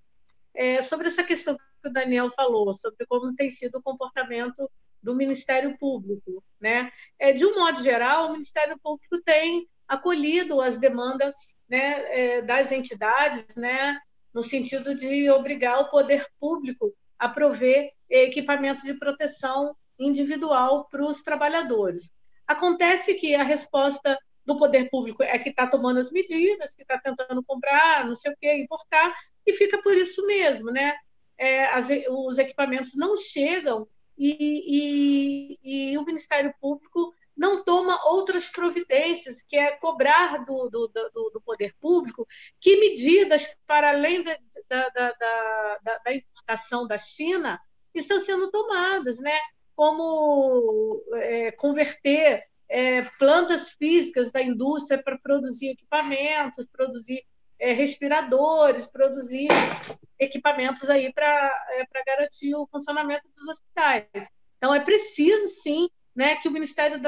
Sobre essa questão que o Daniel falou, sobre como tem sido o comportamento do Ministério Público, né? De um modo geral, o Ministério Público tem acolhido as demandas, né, das entidades, né, no sentido de obrigar o poder público a prover equipamentos de proteção individual para os trabalhadores. Acontece que a resposta do poder público é que está tomando as medidas, que está tentando comprar, não sei o quê, importar, e fica por isso mesmo, né? Os equipamentos não chegam e o Ministério Público não toma outras providências, que é cobrar do poder público que medidas, para além da importação da China, estão sendo tomadas, né? Como converter plantas físicas da indústria para produzir equipamentos, produzir respiradores, produzir equipamentos aí para garantir o funcionamento dos hospitais. Então, é preciso, sim, né, que o Ministério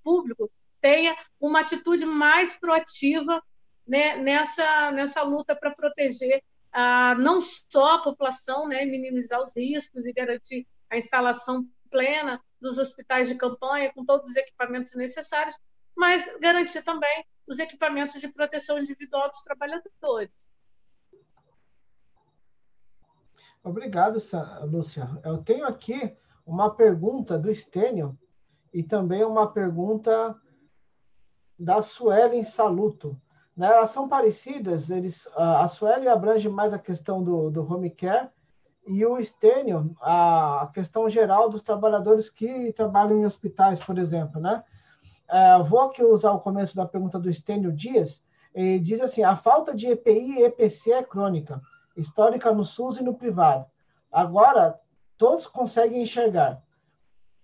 Público tenha uma atitude mais proativa, né, nessa luta para proteger não só a população, né, minimizar os riscos e garantir a instalação plena dos hospitais de campanha, com todos os equipamentos necessários, mas garantir também os equipamentos de proteção individual dos trabalhadores. Obrigado, Lúcia. Eu tenho aqui uma pergunta do Estênio e também uma pergunta da Suelen Saluto. Né, elas são parecidas, a Suelen abrange mais a questão do home care e o Estênio, a questão geral dos trabalhadores que trabalham em hospitais, por exemplo, né? Vou aqui usar o começo da pergunta do Estênio Dias, ele diz assim, a falta de EPI e EPC é crônica, histórica no SUS e no privado. Agora, todos conseguem enxergar.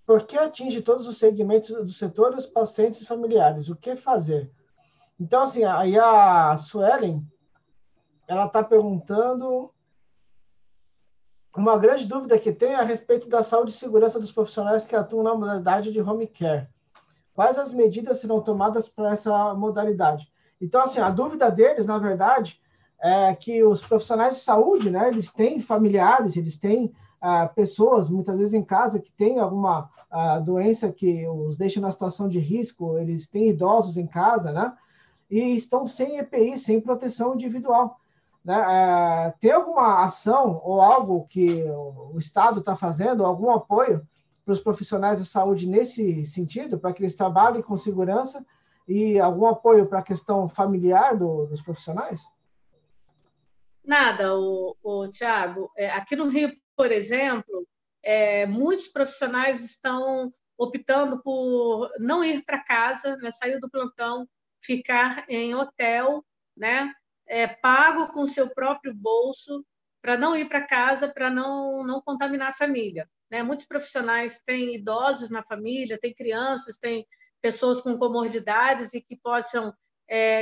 Por que atinge todos os segmentos do setor, os pacientes e familiares? O que fazer? Então, assim, aí a Suelen, ela está perguntando... Uma grande dúvida que tem é a respeito da saúde e segurança dos profissionais que atuam na modalidade de home care. Quais as medidas serão tomadas para essa modalidade? Então, assim, a dúvida deles, na verdade, é que os profissionais de saúde, né, eles têm familiares, eles têm pessoas, muitas vezes em casa, que têm alguma doença que os deixa na situação de risco, eles têm idosos em casa, né, e estão sem EPI, sem proteção individual. Né? Tem alguma ação ou algo que o Estado está fazendo, algum apoio para os profissionais de saúde nesse sentido, para que eles trabalhem com segurança e algum apoio para a questão familiar dos profissionais? Nada, Tiago. Aqui no Rio, por exemplo, muitos profissionais estão optando por não ir para casa, né, sair do plantão, ficar em hotel, né, pago com seu próprio bolso, para não ir para casa, para não contaminar a família. Né? Muitos profissionais têm idosos na família, têm crianças, têm pessoas com comorbidades e que possam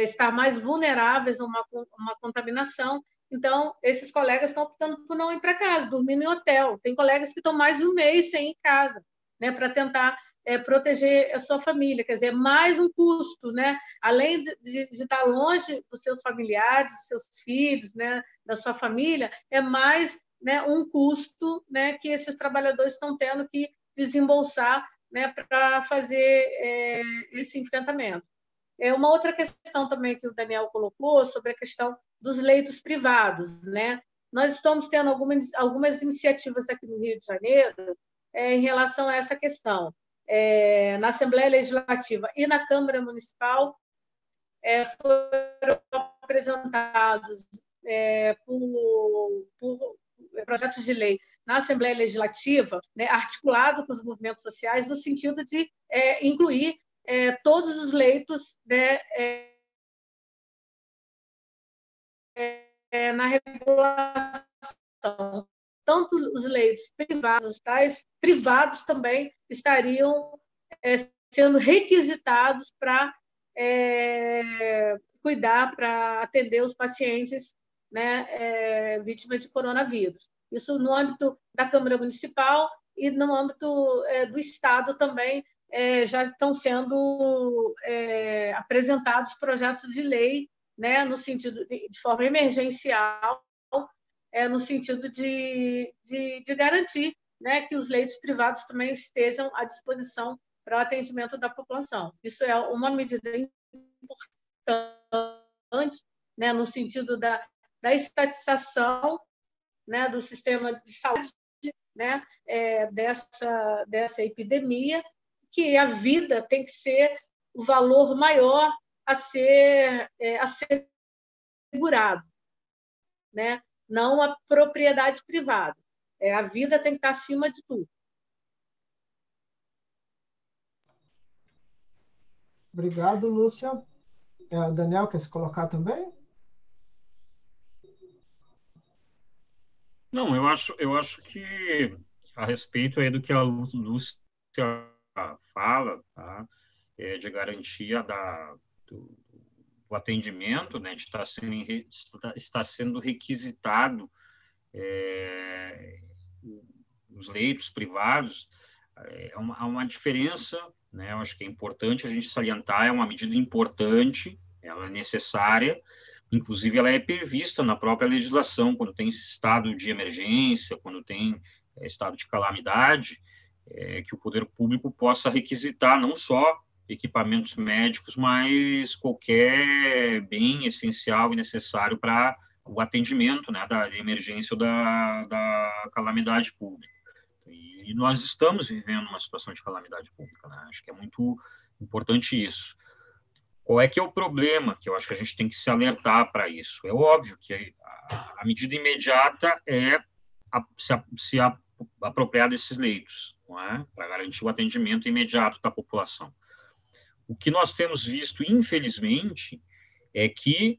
estar mais vulneráveis a uma contaminação. Então, esses colegas estão optando por não ir para casa, dormindo em hotel. Tem colegas que estão mais de um mês sem ir em casa, né, para tentar proteger a sua família. Quer dizer, mais um custo, né? Além de estar longe dos seus familiares, dos seus filhos, né, da sua família, é mais, né, um custo, né, que esses trabalhadores estão tendo que desembolsar, né, para fazer esse enfrentamento. Uma outra questão também que o Daniel colocou sobre a questão dos leitos privados, né? Nós estamos tendo algumas iniciativas aqui no Rio de Janeiro em relação a essa questão. Na Assembleia Legislativa e na Câmara Municipal, foram apresentados por projetos de lei na Assembleia Legislativa, né, articulado com os movimentos sociais, no sentido de incluir todos os leitos, né, na regulação. Tanto os leitos privados também estariam sendo requisitados para cuidar, para atender os pacientes, né, vítimas de coronavírus. Isso no âmbito da Câmara Municipal e no âmbito do Estado também já estão sendo apresentados projetos de lei, né, no sentido de forma emergencial, no sentido de garantir, né, que os leitos privados também estejam à disposição para o atendimento da população. Isso é uma medida importante, né, no sentido da estatização, né, do sistema de saúde, né, dessa epidemia, que a vida tem que ser o valor maior a ser assegurado, né? Não a propriedade privada. A vida tem que estar acima de tudo. Obrigado, Lúcia. Daniel, quer se colocar também? Não, eu acho que a respeito aí do que a Lúcia fala, tá? De garantia do atendimento, né, de estar sendo requisitado os leitos privados, há uma diferença, né? Eu acho que é importante a gente salientar, é uma medida importante, ela é necessária, inclusive ela é prevista na própria legislação, quando tem estado de emergência, quando tem estado de calamidade, que o poder público possa requisitar não só equipamentos médicos, mas qualquer bem essencial e necessário para o atendimento, né, da emergência ou da calamidade pública. E nós estamos vivendo uma situação de calamidade pública, né? Acho que é muito importante isso. Qual é que é o problema? Que eu acho que a gente tem que se alertar para isso. É óbvio que a medida imediata é se apropriar desses leitos, não é? Para garantir o atendimento imediato da população. O que nós temos visto, infelizmente, é que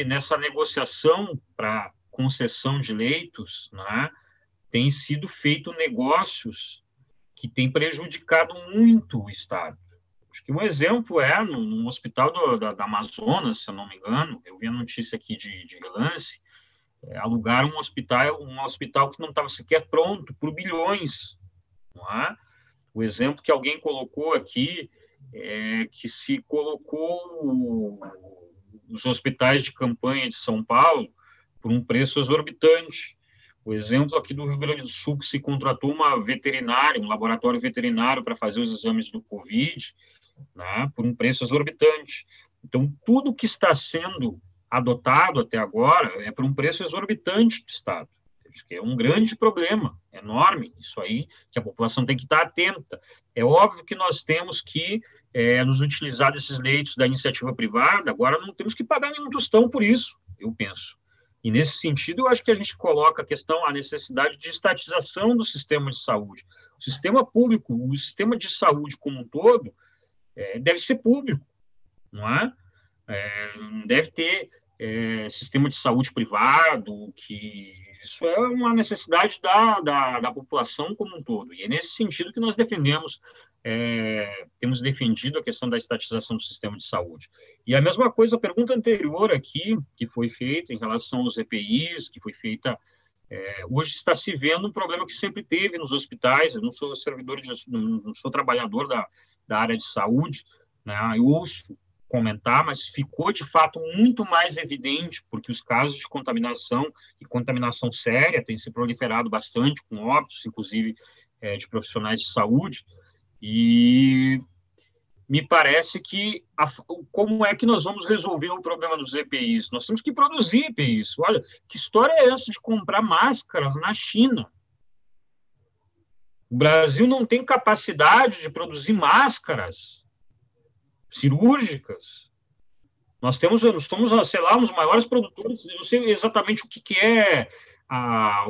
nessa negociação para concessão de leitos, né, tem sido feito negócios que têm prejudicado muito o Estado. Acho que um exemplo no hospital da Amazonas, se eu não me engano, eu vi a notícia aqui de relance, alugaram um hospital que não estava sequer pronto por bilhões, não é? O exemplo que alguém colocou aqui é que se colocou os hospitais de campanha de São Paulo por um preço exorbitante. O exemplo aqui do Rio Grande do Sul, que se contratou uma veterinária, um laboratório veterinário para fazer os exames do Covid, né, por um preço exorbitante. Então, tudo que está sendo adotado até agora é por um preço exorbitante do Estado. Que é um grande problema, enorme, isso aí, que a população tem que estar atenta. É óbvio que nós temos que nos utilizar desses leitos da iniciativa privada, agora não temos que pagar nenhum tostão por isso, eu penso. E, nesse sentido, eu acho que a gente coloca a necessidade de estatização do sistema de saúde. O sistema público, o sistema de saúde como um todo, deve ser público, não é? Não deve ter sistema de saúde privado, que isso é uma necessidade da população como um todo. E é nesse sentido que nós temos defendido a questão da estatização do sistema de saúde. E a mesma coisa, a pergunta anterior aqui, que foi feita em relação aos EPIs, que foi feita, hoje está se vendo um problema que sempre teve nos hospitais. Eu não sou não sou trabalhador da área de saúde, né? Eu ouço comentar, mas ficou de fato muito mais evidente, porque os casos de contaminação e contaminação séria têm se proliferado bastante, com óbitos, inclusive, de profissionais de saúde, e me parece que como é que nós vamos resolver o problema dos EPIs? Nós temos que produzir EPIs. Olha, que história é essa de comprar máscaras na China? O Brasil não tem capacidade de produzir máscaras. cirúrgicas. Nós somos, sei lá, um dos maiores produtores, eu não sei exatamente o que é a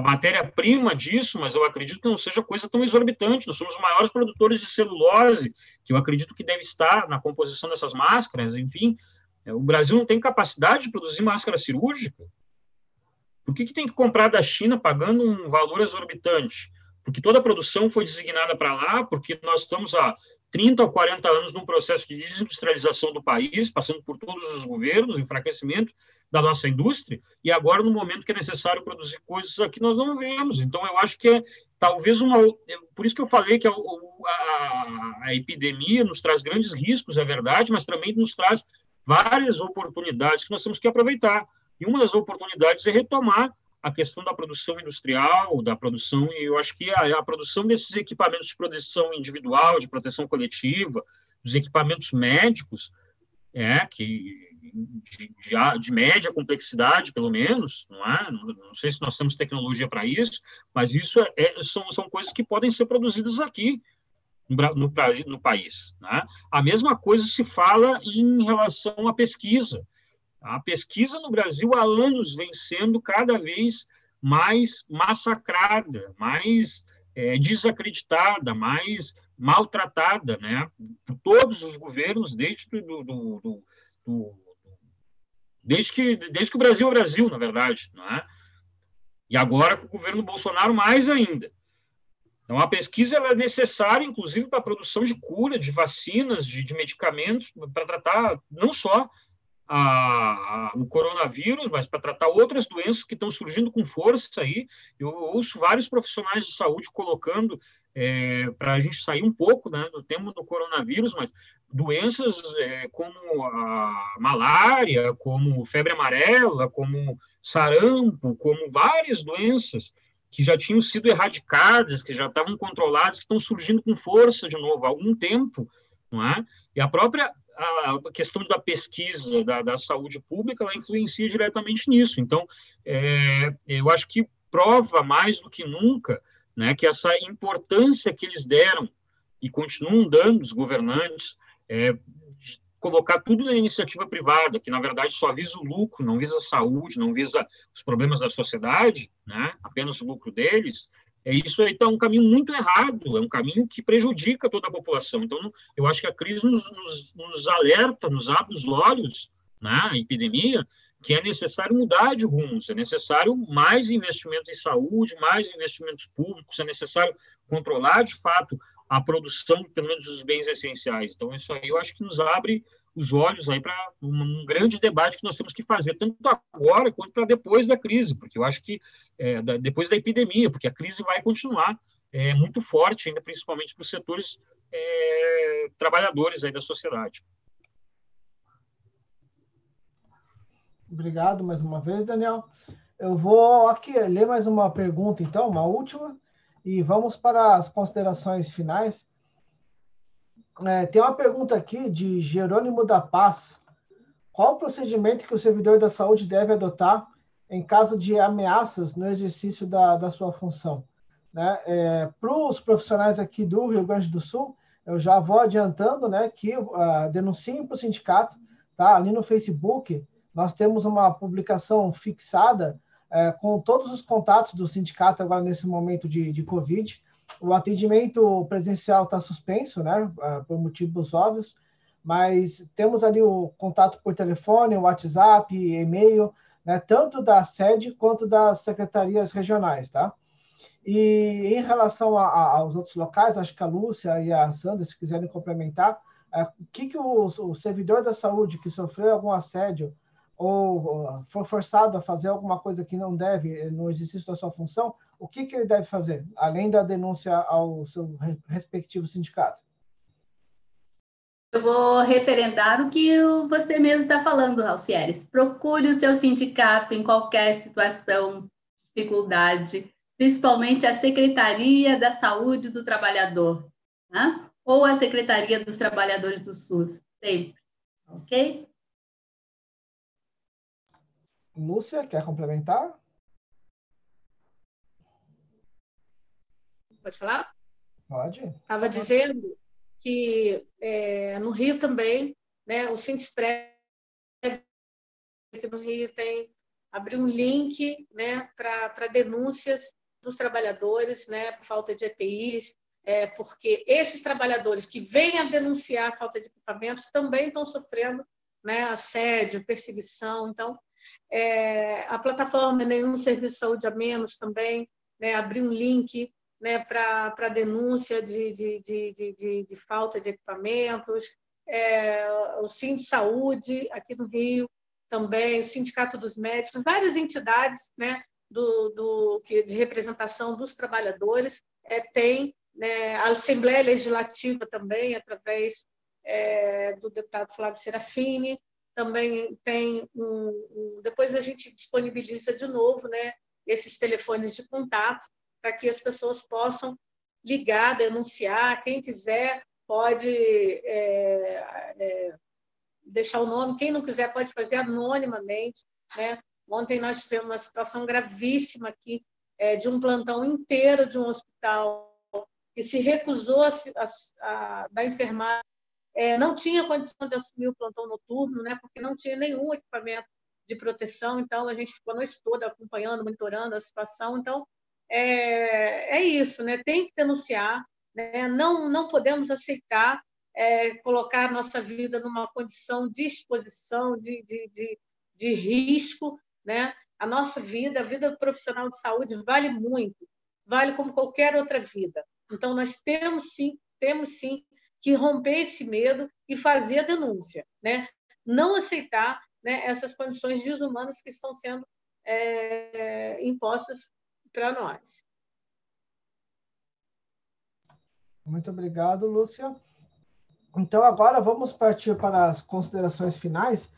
matéria-prima disso, mas eu acredito que não seja coisa tão exorbitante. Nós somos os maiores produtores de celulose, que eu acredito que deve estar na composição dessas máscaras, enfim. O Brasil não tem capacidade de produzir máscara cirúrgica. Por que tem que comprar da China pagando um valor exorbitante? Porque toda a produção foi designada para lá, porque nós estamos há 30 ou 40 anos num processo de desindustrialização do país, passando por todos os governos, enfraquecimento da nossa indústria, e agora, no momento que é necessário produzir coisas aqui, nós não vemos. Então, eu acho que talvez por isso que eu falei que a epidemia nos traz grandes riscos, é verdade, mas também nos traz várias oportunidades que nós temos que aproveitar. E uma das oportunidades é retomar a questão da produção industrial, da produção, e eu acho que a produção desses equipamentos de proteção individual, de proteção coletiva, dos equipamentos médicos, de média complexidade, pelo menos, não é? Não sei se nós temos tecnologia para isso, mas isso são coisas que podem ser produzidas aqui no país. Né? A mesma coisa se fala em relação à pesquisa. A pesquisa no Brasil há anos vem sendo cada vez mais massacrada, mais desacreditada, mais maltratada, né? Por todos os governos desde que o Brasil é o Brasil, na verdade, não é? E agora com o governo Bolsonaro mais ainda. Então, a pesquisa ela é necessária, inclusive, para a produção de cura, de vacinas, de medicamentos, para tratar não só o coronavírus, mas para tratar outras doenças que estão surgindo com força aí. Eu ouço vários profissionais de saúde colocando, para a gente sair um pouco, né, do tema do coronavírus, mas doenças como a malária, como febre amarela, como sarampo, como várias doenças que já tinham sido erradicadas, que já estavam controladas, que estão surgindo com força de novo há algum tempo, não é? E a própria a questão da pesquisa da saúde pública, ela influencia diretamente nisso. Então, eu acho que prova mais do que nunca, né, que essa importância que eles deram e continuam dando, os governantes, de colocar tudo na iniciativa privada, que, na verdade, só visa o lucro, não visa a saúde, não visa os problemas da sociedade, né, apenas o lucro deles. Isso aí está um caminho muito errado, é um caminho que prejudica toda a população. Então, eu acho que a crise nos alerta, nos abre os olhos, né, a epidemia, que é necessário mudar de rumos, é necessário mais investimentos em saúde, mais investimentos públicos, é necessário controlar, de fato, a produção, pelo menos, dos bens essenciais. Então, isso aí eu acho que nos abre os olhos aí para um grande debate que nós temos que fazer, tanto agora quanto para depois da crise, porque eu acho que depois da epidemia, porque a crise vai continuar muito forte, ainda principalmente para os setores trabalhadores aí da sociedade. Obrigado mais uma vez, Daniel. Eu vou aqui ler mais uma pergunta, então, uma última, e vamos para as considerações finais. Tem uma pergunta aqui de Jerônimo da Paz. Qual o procedimento que o servidor da saúde deve adotar em caso de ameaças no exercício da sua função? Né? Para os profissionais aqui do Rio Grande do Sul, eu já vou adiantando, né, que denunciem para o sindicato, tá? Ali no Facebook, nós temos uma publicação fixada com todos os contatos do sindicato agora nesse momento de Covid. O atendimento presencial está suspenso, né, por motivos óbvios, mas temos ali o contato por telefone, WhatsApp, e-mail, né, tanto da sede quanto das secretarias regionais, tá? E em relação aos outros locais, acho que a Lúcia e a Sandra, se quiserem complementar, o que o servidor da saúde que sofreu algum assédio ou for forçado a fazer alguma coisa que não deve no exercício da sua função, o que ele deve fazer, além da denúncia ao seu respectivo sindicato? Eu vou referendar o que você mesmo está falando, Alcieres. Procure o seu sindicato em qualquer situação, dificuldade, principalmente a Secretaria da Saúde do Trabalhador, né? Ou a Secretaria dos Trabalhadores do SUS, sempre, ok? Lúcia, quer complementar? Pode falar? Pode. Estava dizendo que no Rio também, né, o Sindesprev aqui no Rio abriu um link, né, para denúncias dos trabalhadores, né, por falta de EPIs, porque esses trabalhadores que vêm a denunciar a falta de equipamentos também estão sofrendo, né, assédio, perseguição. Então, a plataforma Nenhum Serviço de Saúde a Menos também, né, abriu um link, né, para denúncia de falta de equipamentos. O Sindsaúde, aqui no Rio, também, o Sindicato dos Médicos, várias entidades, né, de representação dos trabalhadores, tem, né, a Assembleia Legislativa também, através do deputado Flávio Serafini, também tem depois a gente disponibiliza de novo, né, esses telefones de contato para que as pessoas possam ligar, denunciar. Quem quiser pode deixar o nome, quem não quiser pode fazer anonimamente, né? Ontem nós tivemos uma situação gravíssima aqui, de um plantão inteiro de um hospital que se recusou da enfermagem, não tinha condição de assumir o plantão noturno, né? Porque não tinha nenhum equipamento de proteção. Então a gente ficou a noite toda acompanhando, monitorando a situação. Então é isso, né? Tem que denunciar, né? Não podemos aceitar colocar a nossa vida numa condição de exposição, de risco, né? A nossa vida, a vida do profissional de saúde vale muito, vale como qualquer outra vida. Então, nós temos sim que romper esse medo e fazer a denúncia, né? Não aceitar, né, essas condições desumanas que estão sendo impostas para nós. Muito obrigado, Lúcia. Então, agora vamos partir para as considerações finais.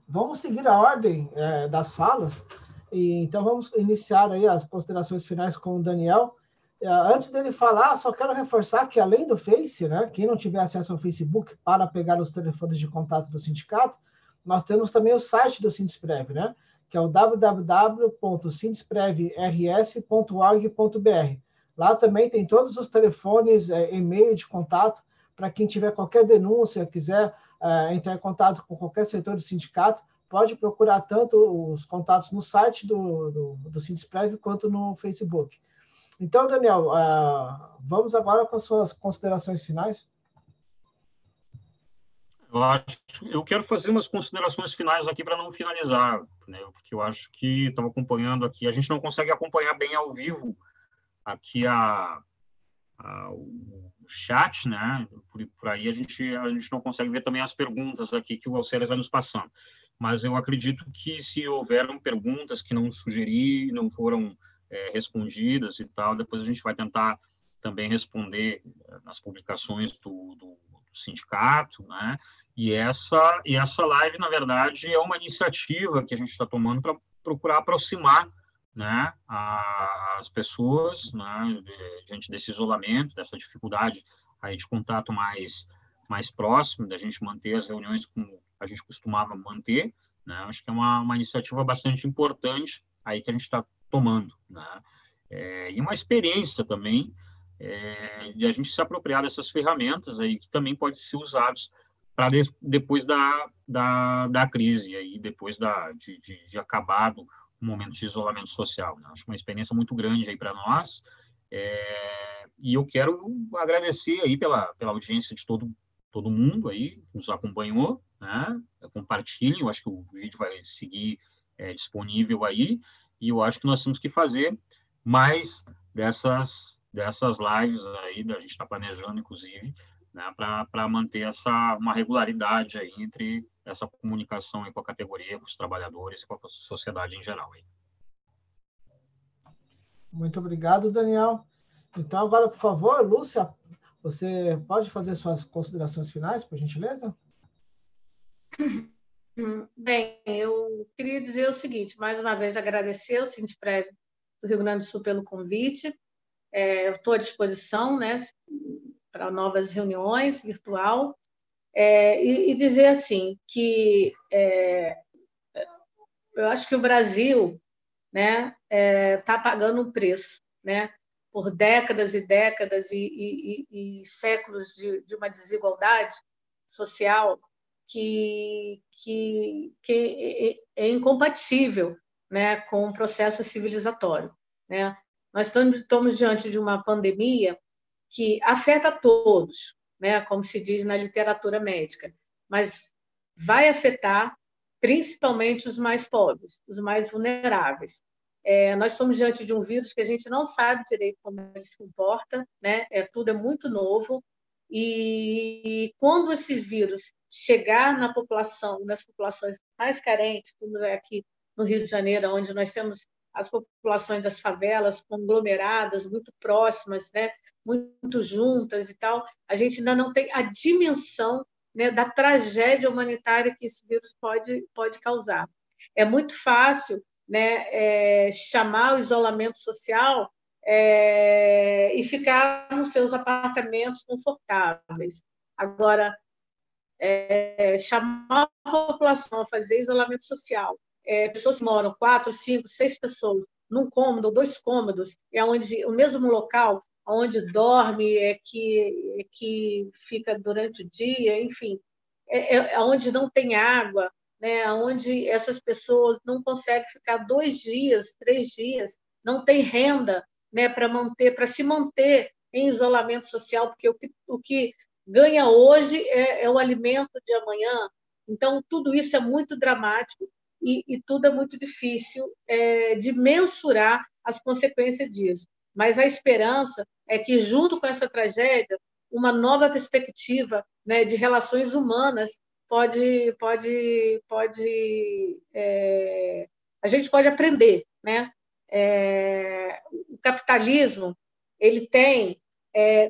Vamos seguir a ordem das falas. Então, vamos iniciar aí as considerações finais com o Daniel. Antes dele falar, só quero reforçar que, além do Face, né, quem não tiver acesso ao Facebook para pegar os telefones de contato do sindicato, nós temos também o site do Sindesprev, né, que é o www.sindesprevrs.org.br. Lá também tem todos os telefones, e-mail de contato, para quem tiver qualquer denúncia, quiser entrar em contato com qualquer setor do sindicato, pode procurar tanto os contatos no site do Sindesprev quanto no Facebook. Então, Daniel, vamos agora com as suas considerações finais. Eu quero fazer umas considerações finais aqui para não finalizar, né? Porque eu acho que estava acompanhando aqui, a gente não consegue acompanhar bem ao vivo aqui o chat, né? Por aí a gente não consegue ver também as perguntas aqui que o Alcéres vai nos passando. Mas eu acredito que se houveram perguntas que não foram respondidas e tal, depois a gente vai tentar também responder nas publicações do sindicato, né? E essa live, na verdade, é uma iniciativa que a gente está tomando para procurar aproximar, né, as pessoas, né, diante desse isolamento, dessa dificuldade aí de contato mais próximo, da gente manter as reuniões como a gente costumava manter, né? Acho que é uma iniciativa bastante importante aí que a gente está tomando, né? E uma experiência também de a gente se apropriar dessas ferramentas aí que também podem ser usadas para depois da crise aí, depois de acabado o momento de isolamento social, né? Acho uma experiência muito grande aí para nós, e eu quero agradecer aí pela audiência de todo mundo aí que nos acompanhou, né? Compartilhem, eu acho que o vídeo vai seguir disponível aí, e eu acho que nós temos que fazer mais dessas lives aí, a gente está planejando, inclusive, né, para manter uma regularidade aí entre essa comunicação aí com a categoria, com os trabalhadores e com a sociedade em geral. Aí. Muito obrigado, Daniel. Então, agora, por favor, Lúcia, você pode fazer suas considerações finais, por gentileza? Bem, eu queria dizer o seguinte, mais uma vez agradecer ao Sindesprev do Rio Grande do Sul pelo convite. Eu estou à disposição, né, para novas reuniões virtual, e dizer assim que eu acho que o Brasil, né, está pagando um preço, né, por décadas e décadas e séculos de uma desigualdade social que é incompatível, né, com o processo civilizatório, né? Nós estamos diante de uma pandemia que afeta a todos, né, como se diz na literatura médica, mas vai afetar principalmente os mais pobres, os mais vulneráveis. Nós estamos diante de um vírus que a gente não sabe direito como ele se comporta, né? Tudo é muito novo, e quando esse vírus chegar na população, nas populações mais carentes, como é aqui no Rio de Janeiro, onde nós temos as populações das favelas conglomeradas, muito próximas, né? Muito juntas e tal, a gente ainda não tem a dimensão, né, da tragédia humanitária que esse vírus pode causar. É muito fácil, né, chamar o isolamento social e ficar nos seus apartamentos confortáveis. Agora, chamar a população a fazer isolamento social, pessoas que moram 4, 5, 6 pessoas num cômodo ou 2 cômodos, onde o mesmo local onde dorme, que fica durante o dia, enfim, onde não tem água, né, onde essas pessoas não conseguem ficar 2 dias, 3 dias, não tem renda, né, para se manter em isolamento social, porque o que ganha hoje é o alimento de amanhã. Então, tudo isso é muito dramático e tudo é muito difícil de mensurar as consequências disso. Mas a esperança é que, junto com essa tragédia, uma nova perspectiva, né, de relações humanas a gente pode aprender, né? O capitalismo ele tem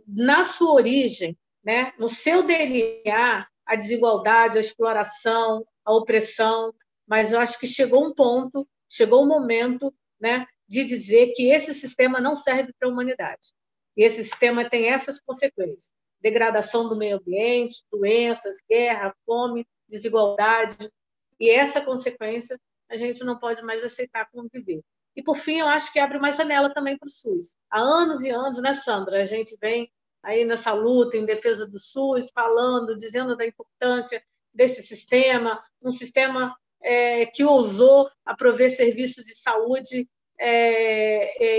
na sua origem, né, no seu DNA, a desigualdade, a exploração, a opressão, mas eu acho que chegou um momento, né, de dizer que esse sistema não serve para a humanidade. E esse sistema tem essas consequências: degradação do meio ambiente, doenças, guerra, fome, desigualdade. E essa consequência a gente não pode mais aceitar conviver. E, por fim, eu acho que abre uma janela também para o SUS. Há anos e anos, né, Sandra? A gente vem aí nessa luta em defesa do SUS, falando, dizendo da importância desse sistema, um sistema que ousou a prover serviços de saúde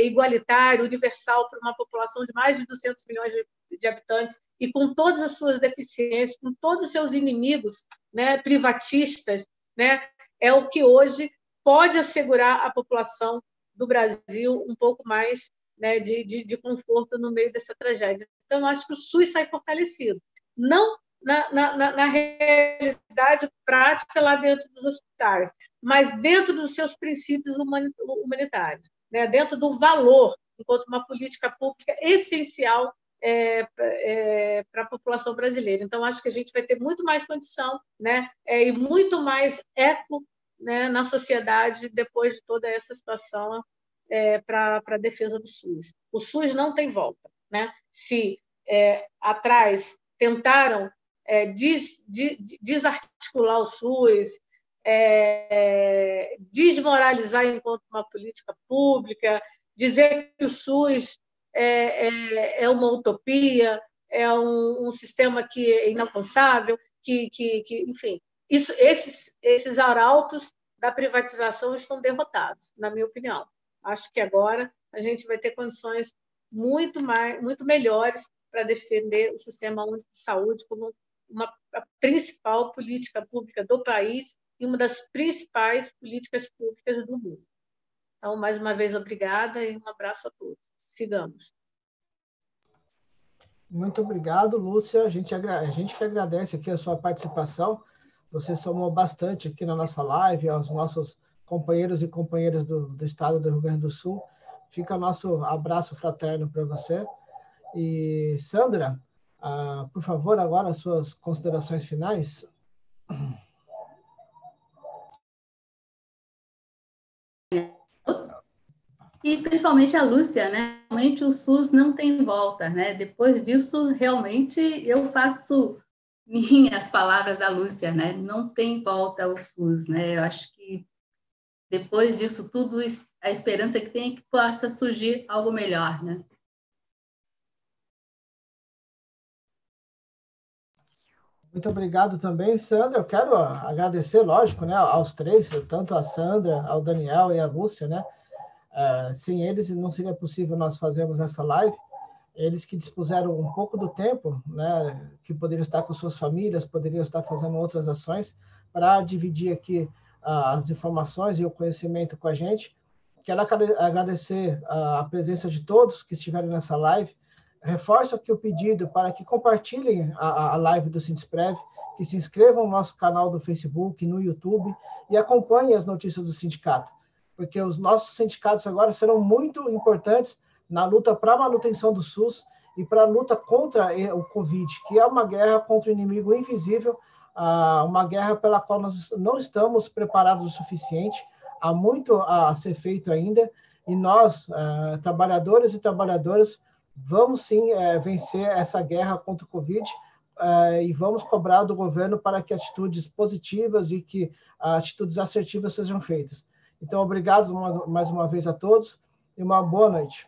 igualitário, universal para uma população de mais de 200 milhões de habitantes, e com todas as suas deficiências, com todos os seus inimigos, né, privatistas, né, é o que hoje pode assegurar à população do Brasil um pouco mais, né, de conforto no meio dessa tragédia. Então, eu acho que o SUS sai fortalecido. Não na realidade prática lá dentro dos hospitais, mas dentro dos seus princípios humanitários, né? Dentro do valor, enquanto uma política pública essencial para a população brasileira. Então, acho que a gente vai ter muito mais condição, né? E muito mais eco, né, na sociedade depois de toda essa situação para a defesa do SUS. O SUS não tem volta, né? Se atrás tentaram desarticular o SUS, desmoralizar enquanto uma política pública, dizer que o SUS é uma utopia, é um sistema que é inalcançável, enfim, esses arautos da privatização estão derrotados, na minha opinião. Acho que agora a gente vai ter condições muito melhores para defender o Sistema Único de Saúde como a principal política pública do país e uma das principais políticas públicas do mundo. Então, mais uma vez, obrigada e um abraço a todos. Sigamos. Muito obrigado, Lúcia. A gente que agradece aqui a sua participação. Você somou bastante aqui na nossa live, aos nossos companheiros e companheiras do estado do Rio Grande do Sul. Fica nosso abraço fraterno para você. E, Sandra, por favor, agora as suas considerações finais. E principalmente a Lúcia, né? Realmente o SUS não tem volta, né? Depois disso, realmente eu faço minhas palavras da Lúcia, né? Não tem volta ao SUS, né? Eu acho que depois disso tudo, a esperança que tem é que possa surgir algo melhor, né? Muito obrigado também, Sandra. Eu quero agradecer, lógico, né, aos três, tanto a Sandra, ao Daniel e a Lúcia, né? Sem eles não seria possível nós fazermos essa live. Eles que dispuseram um pouco do tempo, né, que poderiam estar com suas famílias, poderiam estar fazendo outras ações, para dividir aqui as informações e o conhecimento com a gente. Quero agradecer a presença de todos que estiveram nessa live. Reforço aqui o pedido para que compartilhem a live do Sindesprev, que se inscrevam no nosso canal do Facebook, no YouTube, e acompanhem as notícias do sindicato, porque os nossos sindicatos agora serão muito importantes na luta para a manutenção do SUS e para a luta contra o Covid, que é uma guerra contra o inimigo invisível, uma guerra pela qual nós não estamos preparados o suficiente, há muito a ser feito ainda, e nós, trabalhadores e trabalhadoras, vamos sim vencer essa guerra contra o Covid, e vamos cobrar do governo para que atitudes positivas e que atitudes assertivas sejam feitas. Então, obrigado mais uma vez a todos e uma boa noite.